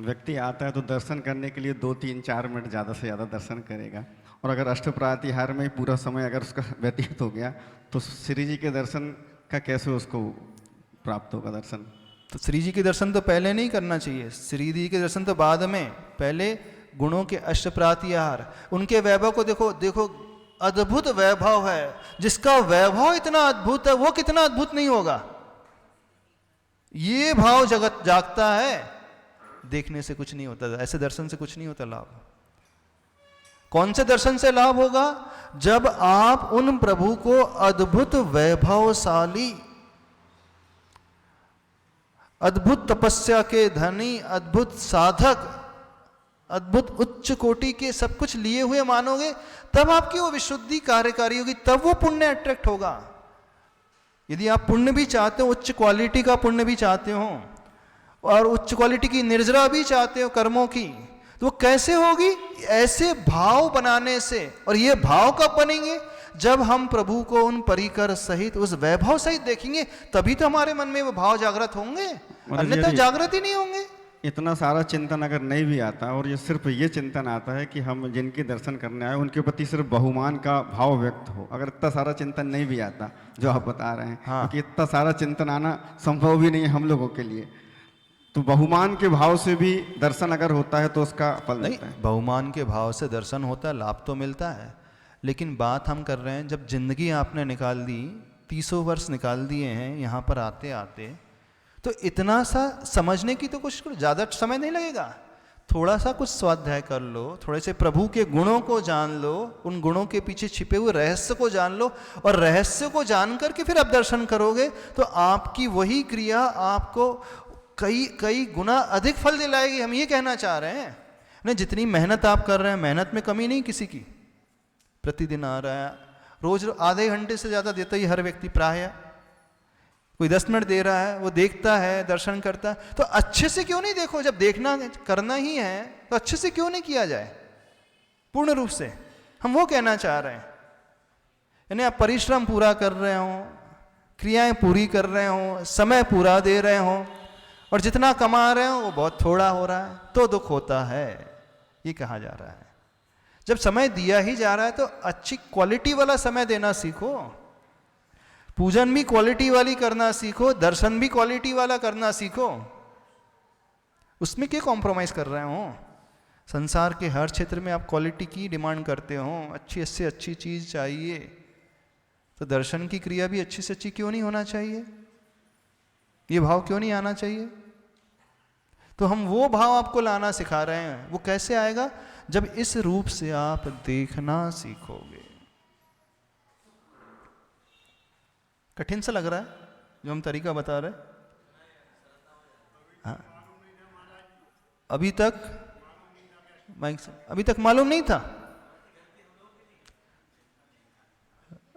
व्यक्ति आता है तो दर्शन करने के लिए 2-3-4 मिनट ज़्यादा से ज़्यादा दर्शन करेगा, और अगर अष्टप्रातिहार में पूरा समय अगर उसका व्यतीत हो गया तो श्री जी के दर्शन का कैसे उसको प्राप्त होगा दर्शन? तो श्री जी के दर्शन तो पहले नहीं करना चाहिए, श्री जी के दर्शन तो बाद में। पहले गुणों के अष्टप्रातिहार, उनके वैभव को देखो। देखो अद्भुत वैभव है, जिसका वैभव इतना अद्भुत है वो कितना अद्भुत नहीं होगा। ये भाव जगत जागता है, देखने से कुछ नहीं होता, ऐसे दर्शन से कुछ नहीं होता लाभ। कौन से दर्शन से लाभ होगा? जब आप उन प्रभु को अद्भुत वैभवशाली, अद्भुत तपस्या के धनी, अद्भुत साधक, अद्भुत उच्च कोटि के सब कुछ लिए हुए मानोगे, तब आपकी वो विशुद्धि कार्यकारी होगी, तब वो पुण्य अट्रैक्ट होगा। यदि आप पुण्य भी चाहते हो, उच्च क्वालिटी का पुण्य भी चाहते हो और उच्च क्वालिटी की निर्जरा भी चाहते हो कर्मों की, तो वो कैसे होगी? ऐसे भाव बनाने से। और ये भाव कब बनेंगे? जब हम प्रभु को उन परिकर सहित, उस वैभव सहित देखेंगे, तभी तो हमारे मन में वो भाव जागृत होंगे, अन्यथा जागृत ही नहीं होंगे। इतना सारा चिंतन अगर नहीं भी आता और ये सिर्फ ये चिंतन आता है कि हम जिनके दर्शन करने आए उनके प्रति सिर्फ बहुमान का भाव व्यक्त हो, अगर इतना सारा चिंतन नहीं भी आता जो आप बता रहे हैं, क्योंकि इतना सारा चिंतन आना संभव भी नहीं है हम लोगों के लिए, तो बहुमान के भाव से भी दर्शन अगर होता है तो उसका फल नहीं, मिलता है। बहुमान के भाव से दर्शन होता है, लाभ तो मिलता है, लेकिन बात हम कर रहे हैं जब जिंदगी आपने निकाल दी, 300 वर्ष निकाल दिए हैं यहाँ पर आते आते, तो इतना सा समझने की तो कुछ ज़्यादा समय नहीं लगेगा। थोड़ा सा कुछ स्वाध्याय कर लो, थोड़े से प्रभु के गुणों को जान लो, उन गुणों के पीछे छिपे हुए रहस्य को जान लो, और रहस्य को जान करके फिर आप दर्शन करोगे तो आपकी वही क्रिया आपको कई गुना अधिक फल दिलाएगी। हम ये कहना चाह रहे हैं ना, जितनी मेहनत आप कर रहे हैं, मेहनत में कमी नहीं किसी की, प्रतिदिन आ रहा है, रोज आधे घंटे से ज़्यादा देता ही हर व्यक्ति, प्राय कोई 10 मिनट दे रहा है, वो देखता है, दर्शन करता है, तो अच्छे से क्यों नहीं देखो? जब देखना करना ही है तो अच्छे से क्यों नहीं किया जाए पूर्ण रूप से? हम वो कहना चाह रहे हैं। यानी आप परिश्रम पूरा कर रहे हो, क्रियाएं पूरी कर रहे हो, समय पूरा दे रहे हो, और जितना कमा रहे हो वो बहुत थोड़ा हो रहा है, तो दुख होता है, ये कहा जा रहा है। जब समय दिया ही जा रहा है तो अच्छी क्वालिटी वाला समय देना सीखो, पूजन भी क्वालिटी वाली करना सीखो, दर्शन भी क्वालिटी वाला करना सीखो। उसमें क्या कॉम्प्रोमाइज कर रहे हो? संसार के हर क्षेत्र में आप क्वालिटी की डिमांड करते हो, अच्छी से अच्छी चीज चाहिए, तो दर्शन की क्रिया भी अच्छी से अच्छी क्यों नहीं होना चाहिए? ये भाव क्यों नहीं आना चाहिए? तो हम वो भाव आपको लाना सिखा रहे हैं। वो कैसे आएगा? जब इस रूप से आप देखना सीखोगे। कठिन सा लग रहा है जो हम तरीका बता रहे? हाँ, अभी तक माइक से, अभी तक मालूम नहीं था,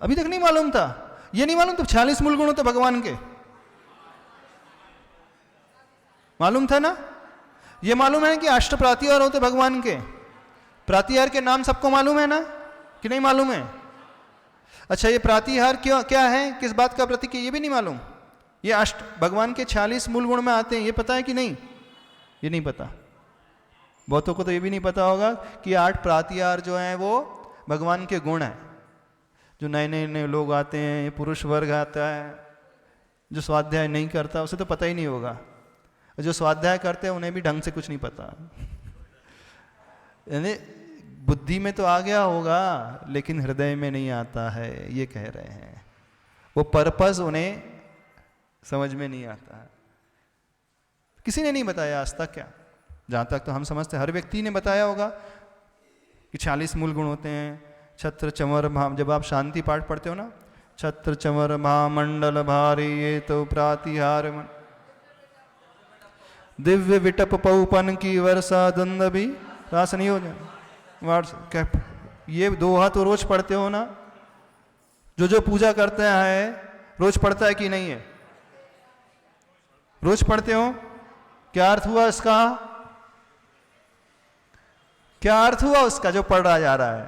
अभी तक नहीं मालूम था, ये नहीं मालूम तो 46 मूल गुण होते भगवान के, मालूम था ना? ये मालूम है कि अष्ट प्रातिहार होते भगवान के, प्रातिहार के नाम सबको मालूम है ना कि नहीं मालूम है? अच्छा, ये प्रातिहार क्यों, क्या है, किस बात का प्रतीक है, ये भी नहीं मालूम? ये अष्ट भगवान के 46 मूल गुण में आते हैं, ये पता है कि नहीं? ये नहीं पता। बहुतों को तो ये भी नहीं पता होगा कि 8 प्रातिहार जो हैं वो भगवान के गुण हैं। जो नए नए लोग आते हैं, ये पुरुष वर्ग आता है, जो स्वाध्याय नहीं करता उसे तो पता ही नहीं होगा, जो स्वाध्याय करते हैं उन्हें भी ढंग से कुछ नहीं पता। यानी बुद्धि में तो आ गया होगा लेकिन हृदय में नहीं आता है, ये कह रहे हैं। वो पर्पस उन्हें समझ में नहीं आता है। किसी ने नहीं बताया आज तक, क्या जहाँ तक तो हम समझते हर व्यक्ति ने बताया होगा कि 46 मूल गुण होते हैं। छत्र चंवर महा, जब आप शांति पाठ पढ़ते हो ना, छत्र चंवर महामंडल भारी ये तो प्रातिहार दिव्य विटप पौपन की वर्षा द्वंद भी रास नहीं हो जाए। क्या ये 2 हाथ तो रोज पढ़ते हो ना? जो पूजा करते हैं रोज पढ़ता है कि नहीं है? रोज पढ़ते हो? क्या अर्थ हुआ इसका? क्या अर्थ हुआ उसका जो पढ़ रहा जा रहा है?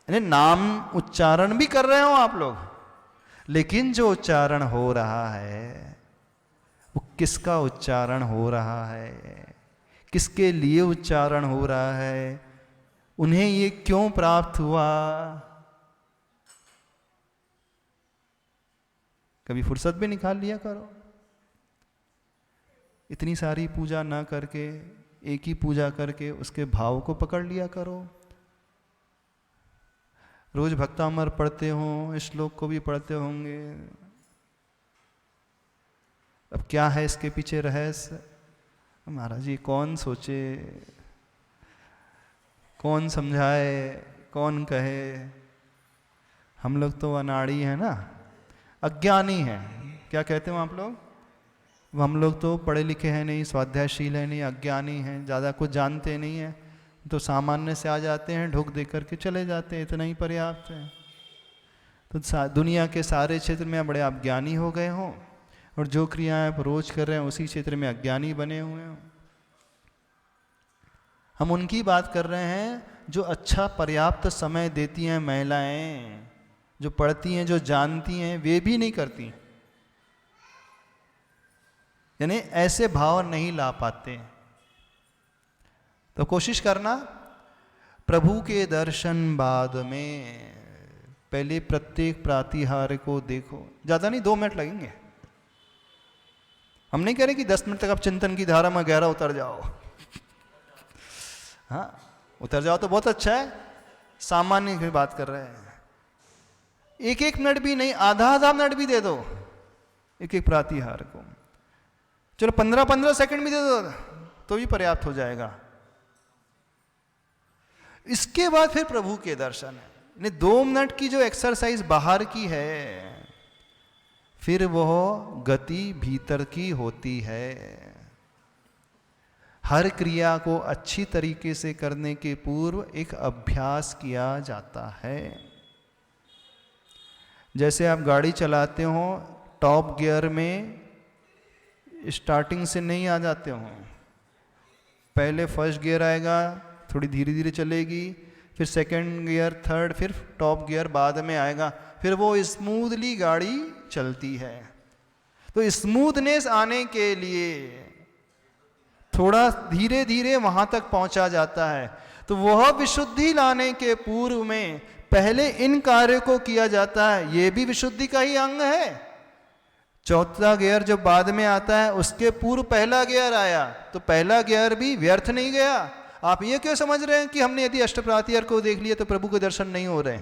यानी नाम उच्चारण भी कर रहे हो आप लोग, लेकिन जो उच्चारण हो रहा है वो किसका उच्चारण हो रहा है, किसके लिए उच्चारण हो रहा है, उन्हें ये क्यों प्राप्त हुआ? कभी फुर्सत भी निकाल लिया करो। इतनी सारी पूजा ना करके एक ही पूजा करके उसके भाव को पकड़ लिया करो। रोज भक्तामर पढ़ते हो, श्लोक को भी पढ़ते होंगे। अब क्या है इसके पीछे रहस्य? महाराज जी कौन सोचे, कौन समझाए, कौन कहे? हम लोग तो अनाड़ी हैं ना, अज्ञानी हैं। क्या कहते हो आप लोग? हम लोग तो पढ़े लिखे हैं नहीं, स्वाध्यायशील हैं नहीं, अज्ञानी हैं, ज़्यादा कुछ जानते नहीं हैं, तो सामान्य से आ जाते हैं, ढुक दे करके चले जाते हैं, इतना ही पर्याप्त है। तो दुनिया के सारे क्षेत्र में आप बड़े अज्ञानी हो गए हों, और जो क्रियाएं आप रोज कर रहे हैं उसी क्षेत्र में अज्ञानी बने हुए हों। हम उनकी बात कर रहे हैं जो अच्छा पर्याप्त समय देती हैं महिलाएं, जो पढ़ती हैं, जो जानती हैं, वे भी नहीं करती, यानी ऐसे भाव नहीं ला पाते। तो कोशिश करना प्रभु के दर्शन बाद में पहले प्रत्येक प्रातिहार्य को देखो। ज़्यादा नहीं, 2 मिनट लगेंगे। हम नहीं कह रहे कि 10 मिनट तक आप चिंतन की धारा में गहरा उतर जाओ। हाँ, उतर जाओ तो बहुत अच्छा है, सामान्य की बात कर रहे हैं। 1-1 मिनट भी नहीं, आधा मिनट भी दे दो एक प्रातिहार्य को। चलो 15-15 सेकंड भी दे दो तो भी पर्याप्त हो जाएगा। इसके बाद फिर प्रभु के दर्शन है। 2 मिनट की जो एक्सरसाइज बाहर की है, फिर वह गति भीतर की होती है। हर क्रिया को अच्छी तरीके से करने के पूर्व एक अभ्यास किया जाता है। जैसे आप गाड़ी चलाते हो, टॉप गियर में स्टार्टिंग से नहीं आ जाते हो, पहले फर्स्ट गियर आएगा, थोड़ी धीरे धीरे चलेगी, फिर सेकंड गियर, थर्ड, फिर टॉप गियर बाद में आएगा, फिर वो स्मूथली गाड़ी चलती है। तो स्मूथनेस आने के लिए थोड़ा धीरे धीरे वहां तक पहुंचा जाता है। तो वह विशुद्धि लाने के पूर्व में पहले इन कार्यों को किया जाता है। ये भी विशुद्धि का ही अंग है। चौथा गियर जब बाद में आता है, उसके पूर्व पहला गियर आया, तो पहला गियर भी व्यर्थ नहीं गया। आप ये क्यों समझ रहे हैं कि हमने यदि अष्टप्रातिहार को देख लिया तो प्रभु के दर्शन नहीं हो रहे?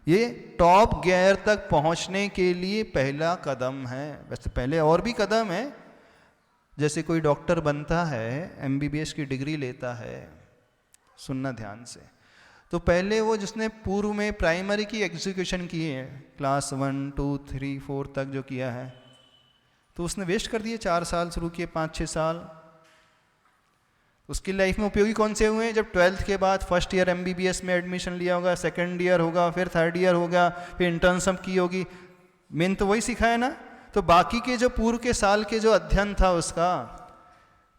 ये टॉप गियर तक पहुंचने के लिए पहला कदम है। वैसे पहले और भी कदम है। जैसे कोई डॉक्टर बनता है, MBBS की डिग्री लेता है, सुनना ध्यान से, तो पहले वो जिसने पूर्व में प्राइमरी की एग्जीक्यूशन की है, क्लास 1, 2, 3, 4 तक जो किया है, तो उसने वेस्ट कर दिए 4 साल, शुरू किए 5-6 साल। उसकी लाइफ में उपयोगी कौन से हुए? जब 12th के बाद फर्स्ट ईयर MBBS में एडमिशन लिया होगा, सेकंड ईयर होगा, फिर थर्ड ईयर होगा, फिर इंटर्नशिप की होगी। मेन तो वही सिखाया ना। तो बाकी के जो पूर्व के साल के जो अध्ययन था उसका,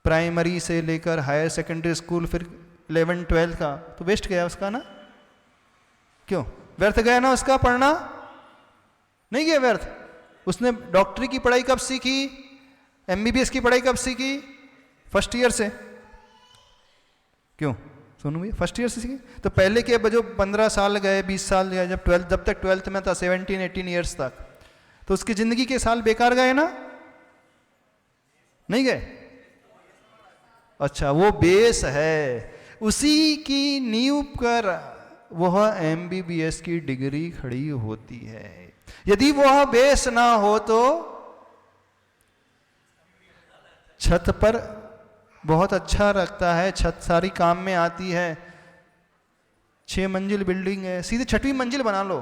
प्राइमरी से लेकर हायर सेकेंडरी स्कूल, फिर 11, 12 का, तो वेस्ट गया उसका ना। क्यों व्यर्थ गया ना उसका पढ़ना? नहीं गया व्यर्थ। उसने डॉक्टरी की पढ़ाई कब सीखी? MBBS की पढ़ाई कब सीखी? फर्स्ट ईयर से। क्यों सुनो भैया, फर्स्ट ईयर से सीखी। तो पहले के जो 15 साल गए, 20 साल गए, जब तक 12th में था, 17-18 ईयर्स तक, तो उसकी जिंदगी के साल बेकार गए ना? नहीं गए? अच्छा, वो बेस है, उसी की नींव पर वह MBBS की डिग्री खड़ी होती है। यदि वह बेस ना हो तो छत पर बहुत अच्छा रखता है, छत सारी काम में आती है। 6 मंजिल बिल्डिंग है, सीधे 6वीं मंजिल बना लो,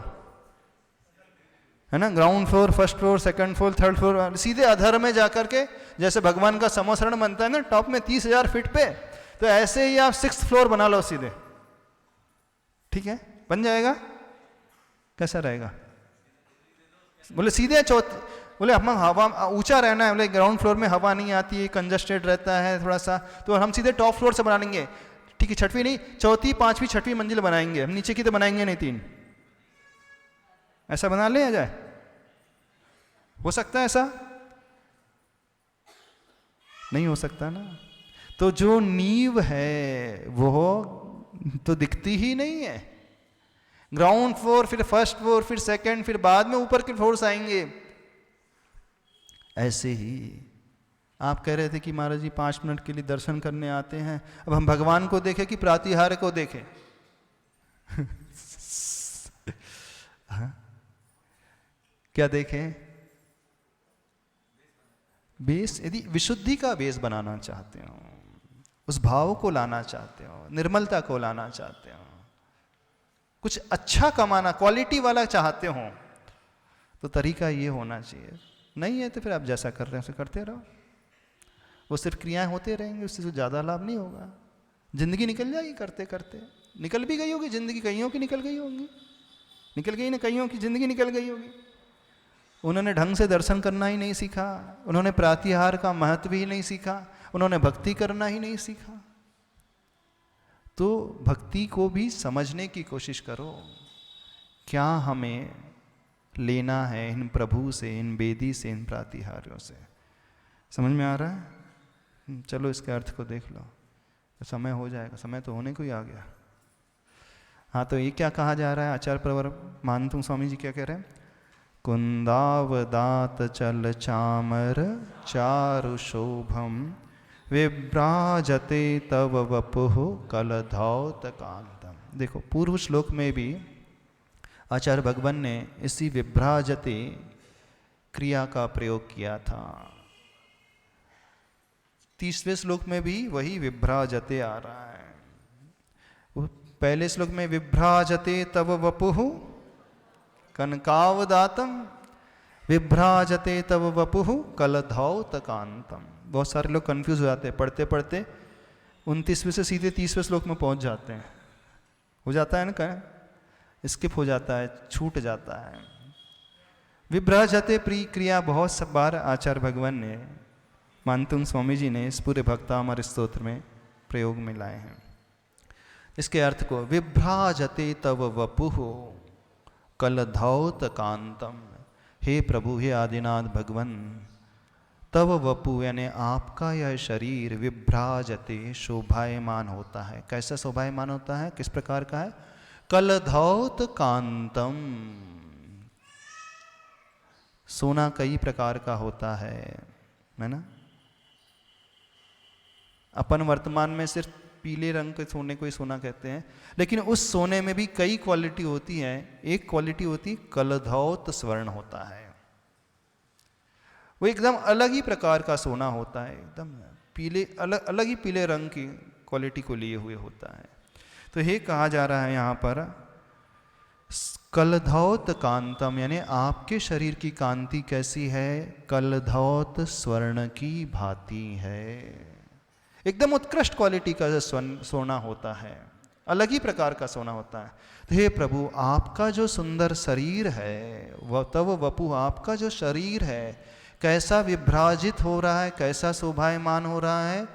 है ना, ground floor, first floor, second floor, third floor, सीधे अधर में जाकर के जैसे भगवान का समोसरण बनता है ना टॉप में 30,000 फीट पे, तो ऐसे ही आप 6th फ्लोर बना लो सीधे, ठीक है, बन जाएगा। कैसा रहेगा? बोले सीधे बोले हम हवा ऊंचा रहना है, बोले ग्राउंड फ्लोर में हवा नहीं आती है, कंजस्टेड रहता है थोड़ा सा, तो हम सीधे टॉप फ्लोर से बना लेंगे, ठीक है, छठवीं नहीं, चौथी, पांचवी, छठवीं मंजिल बनाएंगे हम, नीचे की तो बनाएंगे नहीं 3, ऐसा बना ले आ जाए, हो सकता है ऐसा? नहीं हो सकता ना। तो जो नींव है वो तो दिखती ही नहीं है, ग्राउंड फ्लोर, फिर फर्स्ट फ्लोर, फिर सेकंड, फिर बाद में ऊपर के फ्लोर्स आएंगे। ऐसे ही आप कह रहे थे कि महाराज जी 5 मिनट के लिए दर्शन करने आते हैं, अब हम भगवान को देखें कि प्रातिहार्य को देखें? हाँ? क्या देखें? बेस, यदि विशुद्धि का बेस बनाना चाहते हो, उस भाव को लाना चाहते हो, निर्मलता को लाना चाहते हो, कुछ अच्छा कमाना, क्वालिटी वाला चाहते हो, तो तरीका ये होना चाहिए। नहीं है तो फिर आप जैसा कर रहे हैं उसे करते रहो, वो सिर्फ क्रियाएं होते रहेंगे, उससे तो ज़्यादा लाभ नहीं होगा। जिंदगी निकल जाएगी करते करते, निकल भी गई होगी जिंदगी, कईयों की निकल गई होगी, निकल गई ना, कईयों की जिंदगी निकल गई होगी। उन्होंने ढंग से दर्शन करना ही नहीं सीखा, उन्होंने प्रातिहार का महत्व ही नहीं सीखा, उन्होंने भक्ति करना ही नहीं सीखा। तो भक्ति को भी समझने की कोशिश करो, क्या हमें लेना है इन प्रभु से, इन वेदी से, इन प्रातिहार्यों से। समझ में आ रहा है? चलो इसके अर्थ को देख लो, समय हो जाएगा, समय तो होने को ही आ गया। हाँ, तो ये क्या कहा जा रहा है? आचार्य प्रवर मानतुंग स्वामी जी क्या कह रहे हैं? कुंदावदात चल चामर चारु शोभम विभ्राजते तव वपुः कलधौत कांतम। देखो पूर्व श्लोक में भी आचार्य भगवान ने इसी विभ्राजते क्रिया का प्रयोग किया था, 30वें श्लोक में भी वही विभ्राजते आ रहा है। पहले श्लोक में विभ्राजते तव वपुः कनकावदातम, विभ्राजते तव वपुः कलधौत कांतम। बहुत सारे लोग कंफ्यूज हो जाते हैं, पढ़ते पढ़ते 29वें से सीधे 30वें श्लोक में पहुंच जाते हैं, हो जाता है ना, कहीं स्किप हो जाता है, छूट जाता है। विभ्राजते प्री क्रिया बहुत सब बार आचार्य भगवान ने, मानतुंग स्वामी जी ने इस पूरे भक्तामर स्तोत्र में प्रयोग में लाए हैं। इसके अर्थ को विभ्राजते तव वपुः कलधौत कांतम, हे प्रभु, हे आदिनाथ भगवन, तव वपु यानी आपका यह शरीर विभ्राजते शोभायमान होता है। कैसा शोभायमान होता है, किस प्रकार का है? कलधौत कांतम, सोना कई प्रकार का होता है ना। अपन वर्तमान में सिर्फ पीले रंग के सोने को ही सोना कहते हैं, लेकिन उस सोने में भी कई क्वालिटी होती है। एक क्वालिटी होती कलधौत स्वर्ण होता है, वो एकदम अलग ही प्रकार का सोना होता है, एकदम पीले, अलग अलग ही पीले रंग की क्वालिटी को लिए हुए होता है। तो ये कहा जा रहा है यहाँ पर कलधौत कांतम, यानी आपके शरीर की कांति कैसी है? कलधौत स्वर्ण की भांति है, एकदम उत्कृष्ट क्वालिटी का सोना होता है, अलग ही प्रकार का सोना होता है। तो हे प्रभु, आपका जो सुंदर शरीर है, वह तव वपु, आपका जो शरीर है कैसा विभ्राजित हो रहा है, कैसा शोभायमान हो रहा है?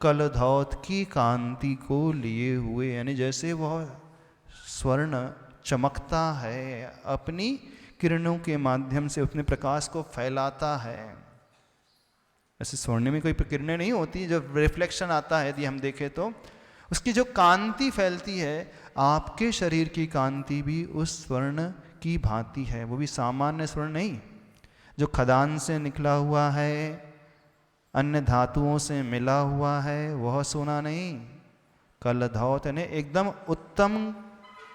कलधौत की कांति को लिए हुए, यानी जैसे वह स्वर्ण चमकता है, अपनी किरणों के माध्यम से अपने प्रकाश को फैलाता है। ऐसे स्वर्ण में कोई किरणें नहीं होती, जब रिफ्लेक्शन आता है यदि हम देखें तो उसकी जो कांति फैलती है, आपके शरीर की कांति भी उस स्वर्ण की भांति है। वो भी सामान्य स्वर्ण नहीं, जो खदान से निकला हुआ है, अन्य धातुओं से मिला हुआ है, वह सोना नहीं, कलधौत यानी एकदम उत्तम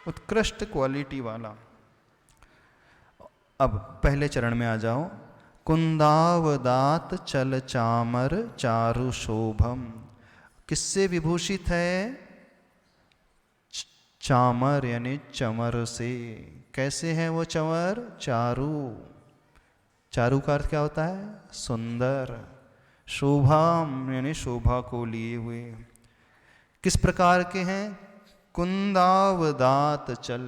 उत्कृष्ट क्वालिटी वाला। अब पहले चरण में आ जाओ। कुंदावदात चल चामर चारु शोभम, किससे विभूषित है? चामर यानी चंवर से। कैसे हैं वो चंवर? चारु। चारु का अर्थ क्या होता है? सुंदर। शोभाम यानी शोभा को लिए हुए। किस प्रकार के हैं? कुंदावदात चल,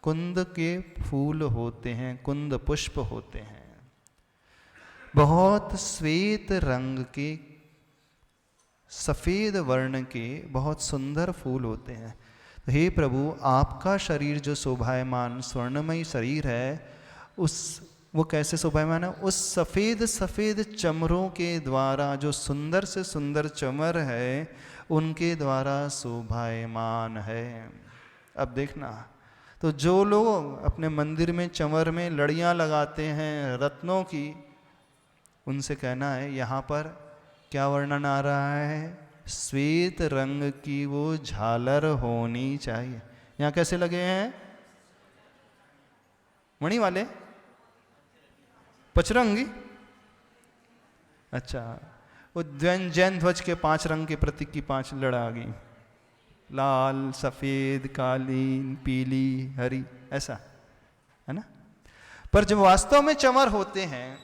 कुंद के फूल होते हैं, कुंद पुष्प होते हैं। बहुत श्वेत रंग के, सफेद वर्ण के बहुत सुंदर फूल होते हैं। तो हे प्रभु, आपका शरीर जो शोभायमान स्वर्णमयी शरीर है, वो कैसे शोभायमान है? उस सफ़ेद सफ़ेद चमरों के द्वारा, जो सुंदर से सुंदर चमर है उनके द्वारा शोभायमान है। अब देखना, तो जो लोग अपने मंदिर में चमर में लड़ियाँ लगाते हैं रत्नों की, उनसे कहना है यहाँ पर क्या वर्णन आ रहा है? श्वेत रंग की वो झालर होनी चाहिए। यहाँ कैसे लगे हैं? मणि वाले, पचरंगी। अच्छा, वो जैन ध्वज के 5 रंग के प्रतीक की 5 लड़ा आ गई, लाल, सफेद, काली, पीली, हरी, ऐसा है ना। पर जब वास्तव में चमर होते हैं,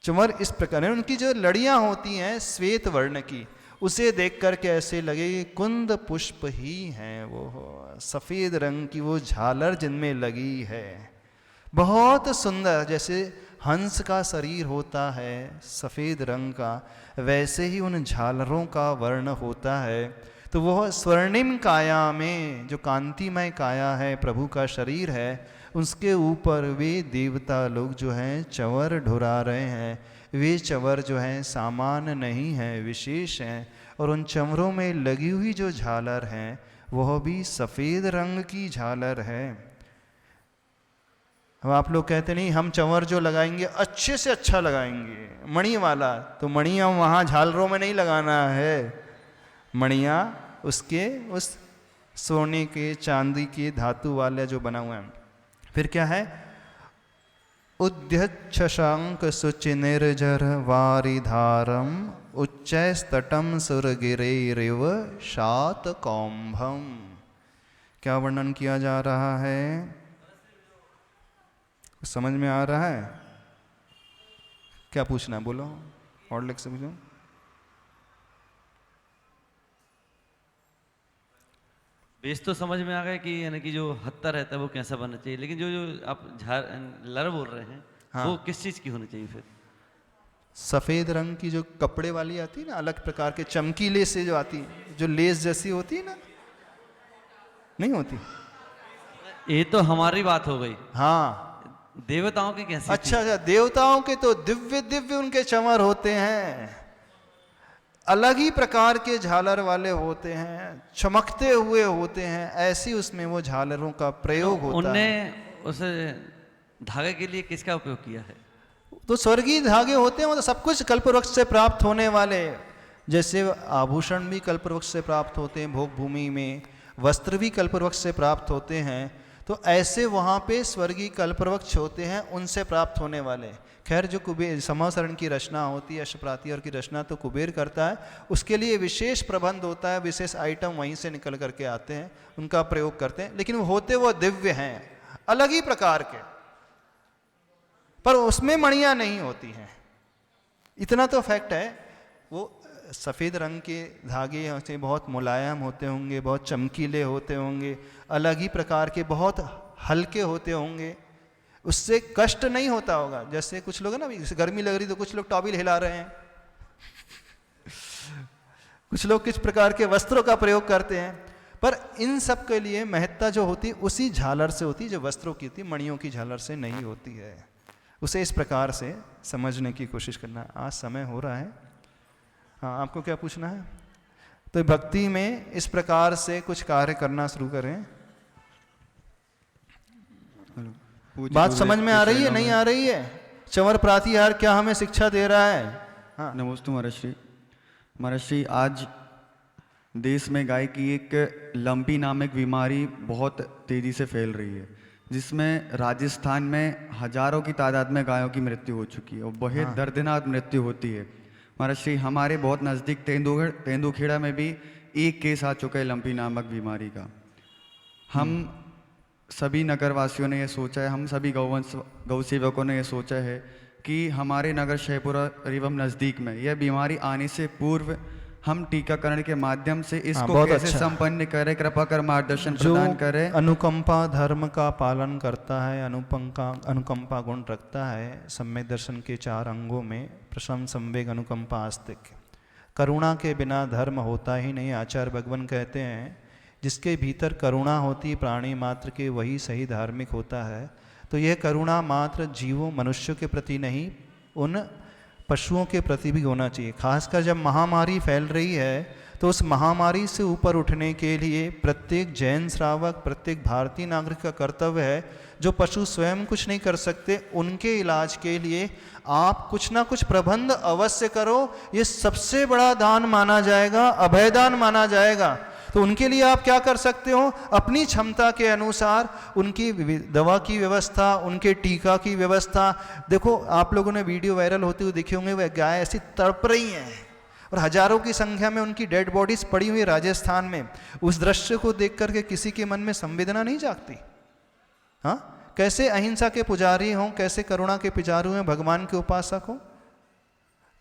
चमर इस प्रकार है, उनकी जो लड़ियां होती हैं श्वेत वर्ण की, उसे देख करके ऐसे लगे कुंद पुष्प ही हैं वो, सफेद रंग की वो झालर जिनमें लगी है। बहुत सुंदर, जैसे हंस का शरीर होता है सफेद रंग का, वैसे ही उन झालरों का वर्ण होता है। तो वह स्वर्णिम काया में, जो कांतिमय काया है, प्रभु का शरीर है, उसके ऊपर वे देवता लोग जो हैं चंवर ढुरा रहे हैं। वे चंवर जो हैं सामान्य नहीं हैं, विशेष हैं। और उन चंवरों में लगी हुई जो झालर हैं वह भी सफ़ेद रंग की झालर है। अब आप लोग कहते नहीं हम चंवर जो लगाएंगे अच्छे से अच्छा लगाएंगे मणि वाला, तो मणियाँ वहाँ झालरों में नहीं लगाना है। मणियाँ उसके उस सोने के, चांदी के, धातु वाले जो बना हुआ है। फिर क्या है? उद्यच्छशांक शुचि निर्जर वारिधारम उच्चैस्तटम सुरगिरेरिव शात कौंभम। क्या वर्णन किया जा रहा है? समझ में आ रहा है? क्या पूछना है बोलो, और लेख से पूछो। बेस तो समझ में आ गया कि यानी कि जो हत्ता रहता है वो कैसा बनना चाहिए, लेकिन जो जो आप लर बोल रहे हैं, हाँ, वो किस चीज़ की होनी चाहिए फिर? सफ़ेद रंग की जो कपड़े वाली आती है ना, अलग प्रकार के चमकीले से जो आती है, जो लेस जैसी होती है ना, नहीं होती? ये तो हमारी बात हो गई। हाँ, देवताओं की कैसी? अच्छा अच्छा, देवताओं के तो दिव्य दिव्य उनके चमर होते हैं, अलग ही प्रकार के झालर वाले होते हैं, चमकते हुए होते हैं। ऐसी उसमें वो झालरों का प्रयोग होता उनने है। उस धागे के लिए किसका उपयोग किया है? तो स्वर्गीय धागे होते हैं, मतलब सब कुछ कल्पवृक्ष से प्राप्त होने वाले। जैसे आभूषण भी कल्पवृक्ष से प्राप्त होते हैं भोग भूमि में, वस्त्र भी कल्पवृक्ष से प्राप्त होते हैं। तो ऐसे वहाँ पे स्वर्गीय कल्पवृक्ष होते हैं, उनसे प्राप्त होने वाले। खैर, जो कुबेर समासरण की रचना होती है, अष्टप्रातिहार की रचना तो कुबेर करता है, उसके लिए विशेष प्रबंध होता है, विशेष आइटम वहीं से निकल करके आते हैं, उनका प्रयोग करते हैं। लेकिन होते वो दिव्य हैं, अलग ही प्रकार के, पर उसमें मणियाँ नहीं होती हैं। इतना तो फैक्ट है। वो सफ़ेद रंग के धागे से बहुत मुलायम होते होंगे, बहुत चमकीले होते होंगे, अलग ही प्रकार के, बहुत हल्के होते होंगे, उससे कष्ट नहीं होता होगा। जैसे कुछ लोग है ना, जैसे गर्मी लग रही तो कुछ लोग टॉवल हिला रहे हैं, कुछ लोग किस प्रकार के वस्त्रों का प्रयोग करते हैं। पर इन सब के लिए महत्ता जो होती उसी झालर से होती, जो वस्त्रों की होती, मणियों की झालर से नहीं होती है। उसे इस प्रकार से समझने की कोशिश करना। आज समय हो रहा है। हाँ, आपको क्या पूछना है? तो भक्ति में इस प्रकार से कुछ कार्य करना शुरू करें। बात समझ में आ रही है, नहीं आ रही है? चंवर प्रातिहार क्या हमें शिक्षा दे रहा है? हाँ, नमस्ते महाराज श्री। आज देश में गाय की एक लंपी नामक बीमारी बहुत तेजी से फैल रही है, जिसमें राजस्थान में हजारों की तादाद में गायों की मृत्यु हो चुकी है और बहुत दर्दनाक मृत्यु होती है। महाराज श्री, हमारे बहुत नज़दीक तेंदुखेड़ा में भी एक केस आ चुका है लंपी नामक बीमारी का। हम सभी नगरवासियों ने ये सोचा है, हम सभी गौ सेवकों ने ये सोचा है कि हमारे नगर शहपुरा एवं नज़दीक में यह बीमारी आने से पूर्व हम टीकाकरण के माध्यम से इसको बहुत कैसे अच्छा। संपन्न करें, कृपा कर मार्गदर्शन जो प्रदान करें। अनुकंपा धर्म का पालन करता है, अनुकंपा गुण रखता है, सम्यक दर्शन के 4 अंगों में प्रशम, संवेग, अनुकंपा, आस्तिक। करुणा के बिना धर्म होता ही नहीं। आचार्य भगवान कहते हैं जिसके भीतर करुणा होती प्राणी मात्र के, वही सही धार्मिक होता है। तो यह करुणा मात्र जीवों मनुष्यों के प्रति नहीं, उन पशुओं के प्रति भी होना चाहिए। खासकर जब महामारी फैल रही है तो उस महामारी से ऊपर उठने के लिए प्रत्येक जैन श्रावक, प्रत्येक भारतीय नागरिक का कर्तव्य है, जो पशु स्वयं कुछ नहीं कर सकते उनके इलाज के लिए आप कुछ ना कुछ प्रबंध अवश्य करो। ये सबसे बड़ा दान माना जाएगा, अभयदान माना जाएगा। तो उनके लिए आप क्या कर सकते हो, अपनी क्षमता के अनुसार उनकी दवा की व्यवस्था, उनके टीका की व्यवस्था। देखो आप लोगों ने वीडियो वायरल होते हुए देखे होंगे, वह गाय ऐसी तड़प रही हैं और हजारों की संख्या में उनकी डेड बॉडीज पड़ी हुई राजस्थान में। उस दृश्य को देख करके किसी के मन में संवेदना नहीं जागती? हाँ, कैसे अहिंसा के पुजारी हों, कैसे करुणा के पुजारी हों, भगवान के उपासक हों।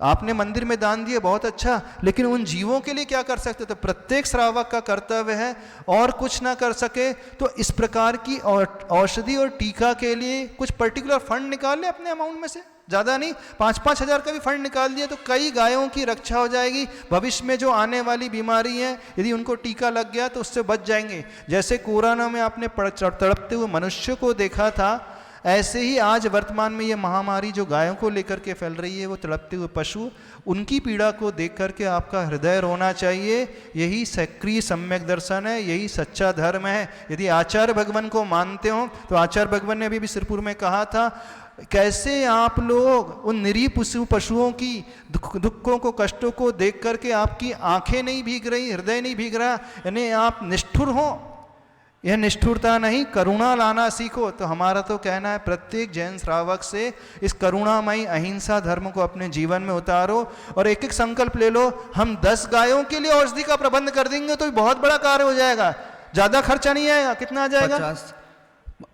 आपने मंदिर में दान दिए, बहुत अच्छा, लेकिन उन जीवों के लिए क्या कर सकते? तो प्रत्येक श्रावक का कर्तव्य है, और कुछ ना कर सके तो इस प्रकार की औषधि और टीका के लिए कुछ पर्टिकुलर फंड निकाल ले अपने अमाउंट में से, ज़्यादा नहीं, 5-5 हज़ार का भी फंड निकाल दिया तो कई गायों की रक्षा हो जाएगी। भविष्य में जो आने वाली बीमारी है, यदि उनको टीका लग गया तो उससे बच जाएंगे। जैसे कोरोना में आपने तड़पते हुए मनुष्य को देखा था, ऐसे ही आज वर्तमान में ये महामारी जो गायों को लेकर के फैल रही है, वो तड़पते हुए पशु, उनकी पीड़ा को देख करके आपका हृदय रोना चाहिए। यही सक्रिय सम्यक दर्शन है, यही सच्चा धर्म है। यदि आचार्य भगवान को मानते हो तो आचार्य भगवान ने अभी भी सिरपुर में कहा था, कैसे आप लोग उन निरीह पशुओं की दुखों को, कष्टों को देख करके आपकी आंखें नहीं भीग रही, हृदय नहीं भीग रहा, यानी आप निष्ठुर हो। यह निष्ठुरता नहीं, करुणा लाना सीखो। तो हमारा तो कहना है प्रत्येक जैन श्रावक से इस करुणामयी अहिंसा धर्म को अपने जीवन में उतारो और एक एक संकल्प ले लो। हम 10 गायों के लिए औषधि का प्रबंध कर देंगे तो बहुत बड़ा कार्य हो जाएगा, ज्यादा खर्चा नहीं आएगा। कितना आ जाएगा?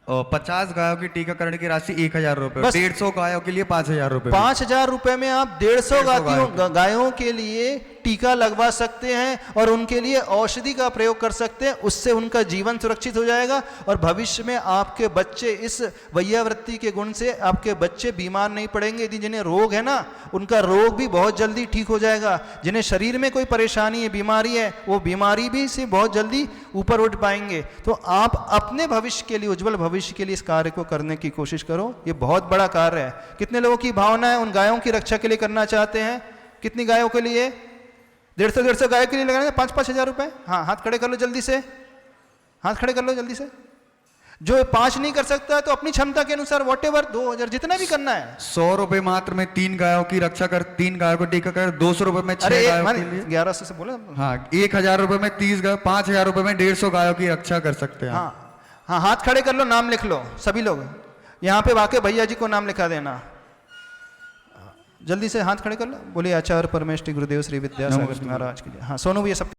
50 गायों की टीकाकरण की राशि 1000 रुपए, 150 गायों के लिए 5000 रुपए। 5000 रुपए में आप 150 गायों के लिए टीका लगवा सकते हैं और उनके लिए औषधि का प्रयोग कर सकते हैं। उससे उनका जीवन सुरक्षित हो जाएगा और भविष्य में आपके बच्चे, इस वैयावृत्ति के गुण से आपके बच्चे बीमार नहीं पड़ेंगे। यदि जिन्हें रोग है ना, उनका रोग भी बहुत जल्दी ठीक हो जाएगा। जिन्हें शरीर में कोई परेशानी है, बीमारी है, वो बीमारी भी से बहुत जल्दी ऊपर उठ पाएंगे। तो आप अपने भविष्य के लिए, उज्जवल भविष्य के लिए इस कार्य को करने की कोशिश करो। ये बहुत बड़ा कार्य है। कितने लोगों की भावना है उन गायों की रक्षा के लिए करना चाहते हैं? कितनी गायों के लिए? 150 गायों के लिए लगाने 5-5 हज़ार रुपए। हाँ, हाथ खड़े कर लो जल्दी से, हाथ खड़े कर लो जल्दी से। जो 5 नहीं कर सकता तो अपनी क्षमता के अनुसार व्हाटएवर 2000 जितना भी करना है। 100 रुपए मात्र में 3 गायों की रक्षा कर, 3 गायों को टीका कर, 200 रुपए में 6 गायों के लिए 1100 से बोले। हाँ, 1000 रुपए में 30 गाय, 5000 रुपए में 150 गायों की रक्षा कर सकते हैं। हाँ हाँ, हाथ खड़े कर लो, नाम लिख लो सभी लोग। यहाँ पे वाकई भैया जी को नाम लिखा देना, जल्दी से हाथ खड़े कर लो। बोलिए आचार्य परमेष्टि गुरुदेव श्री विद्यासागर महाराज के लिए। हाँ सोनू भैया सब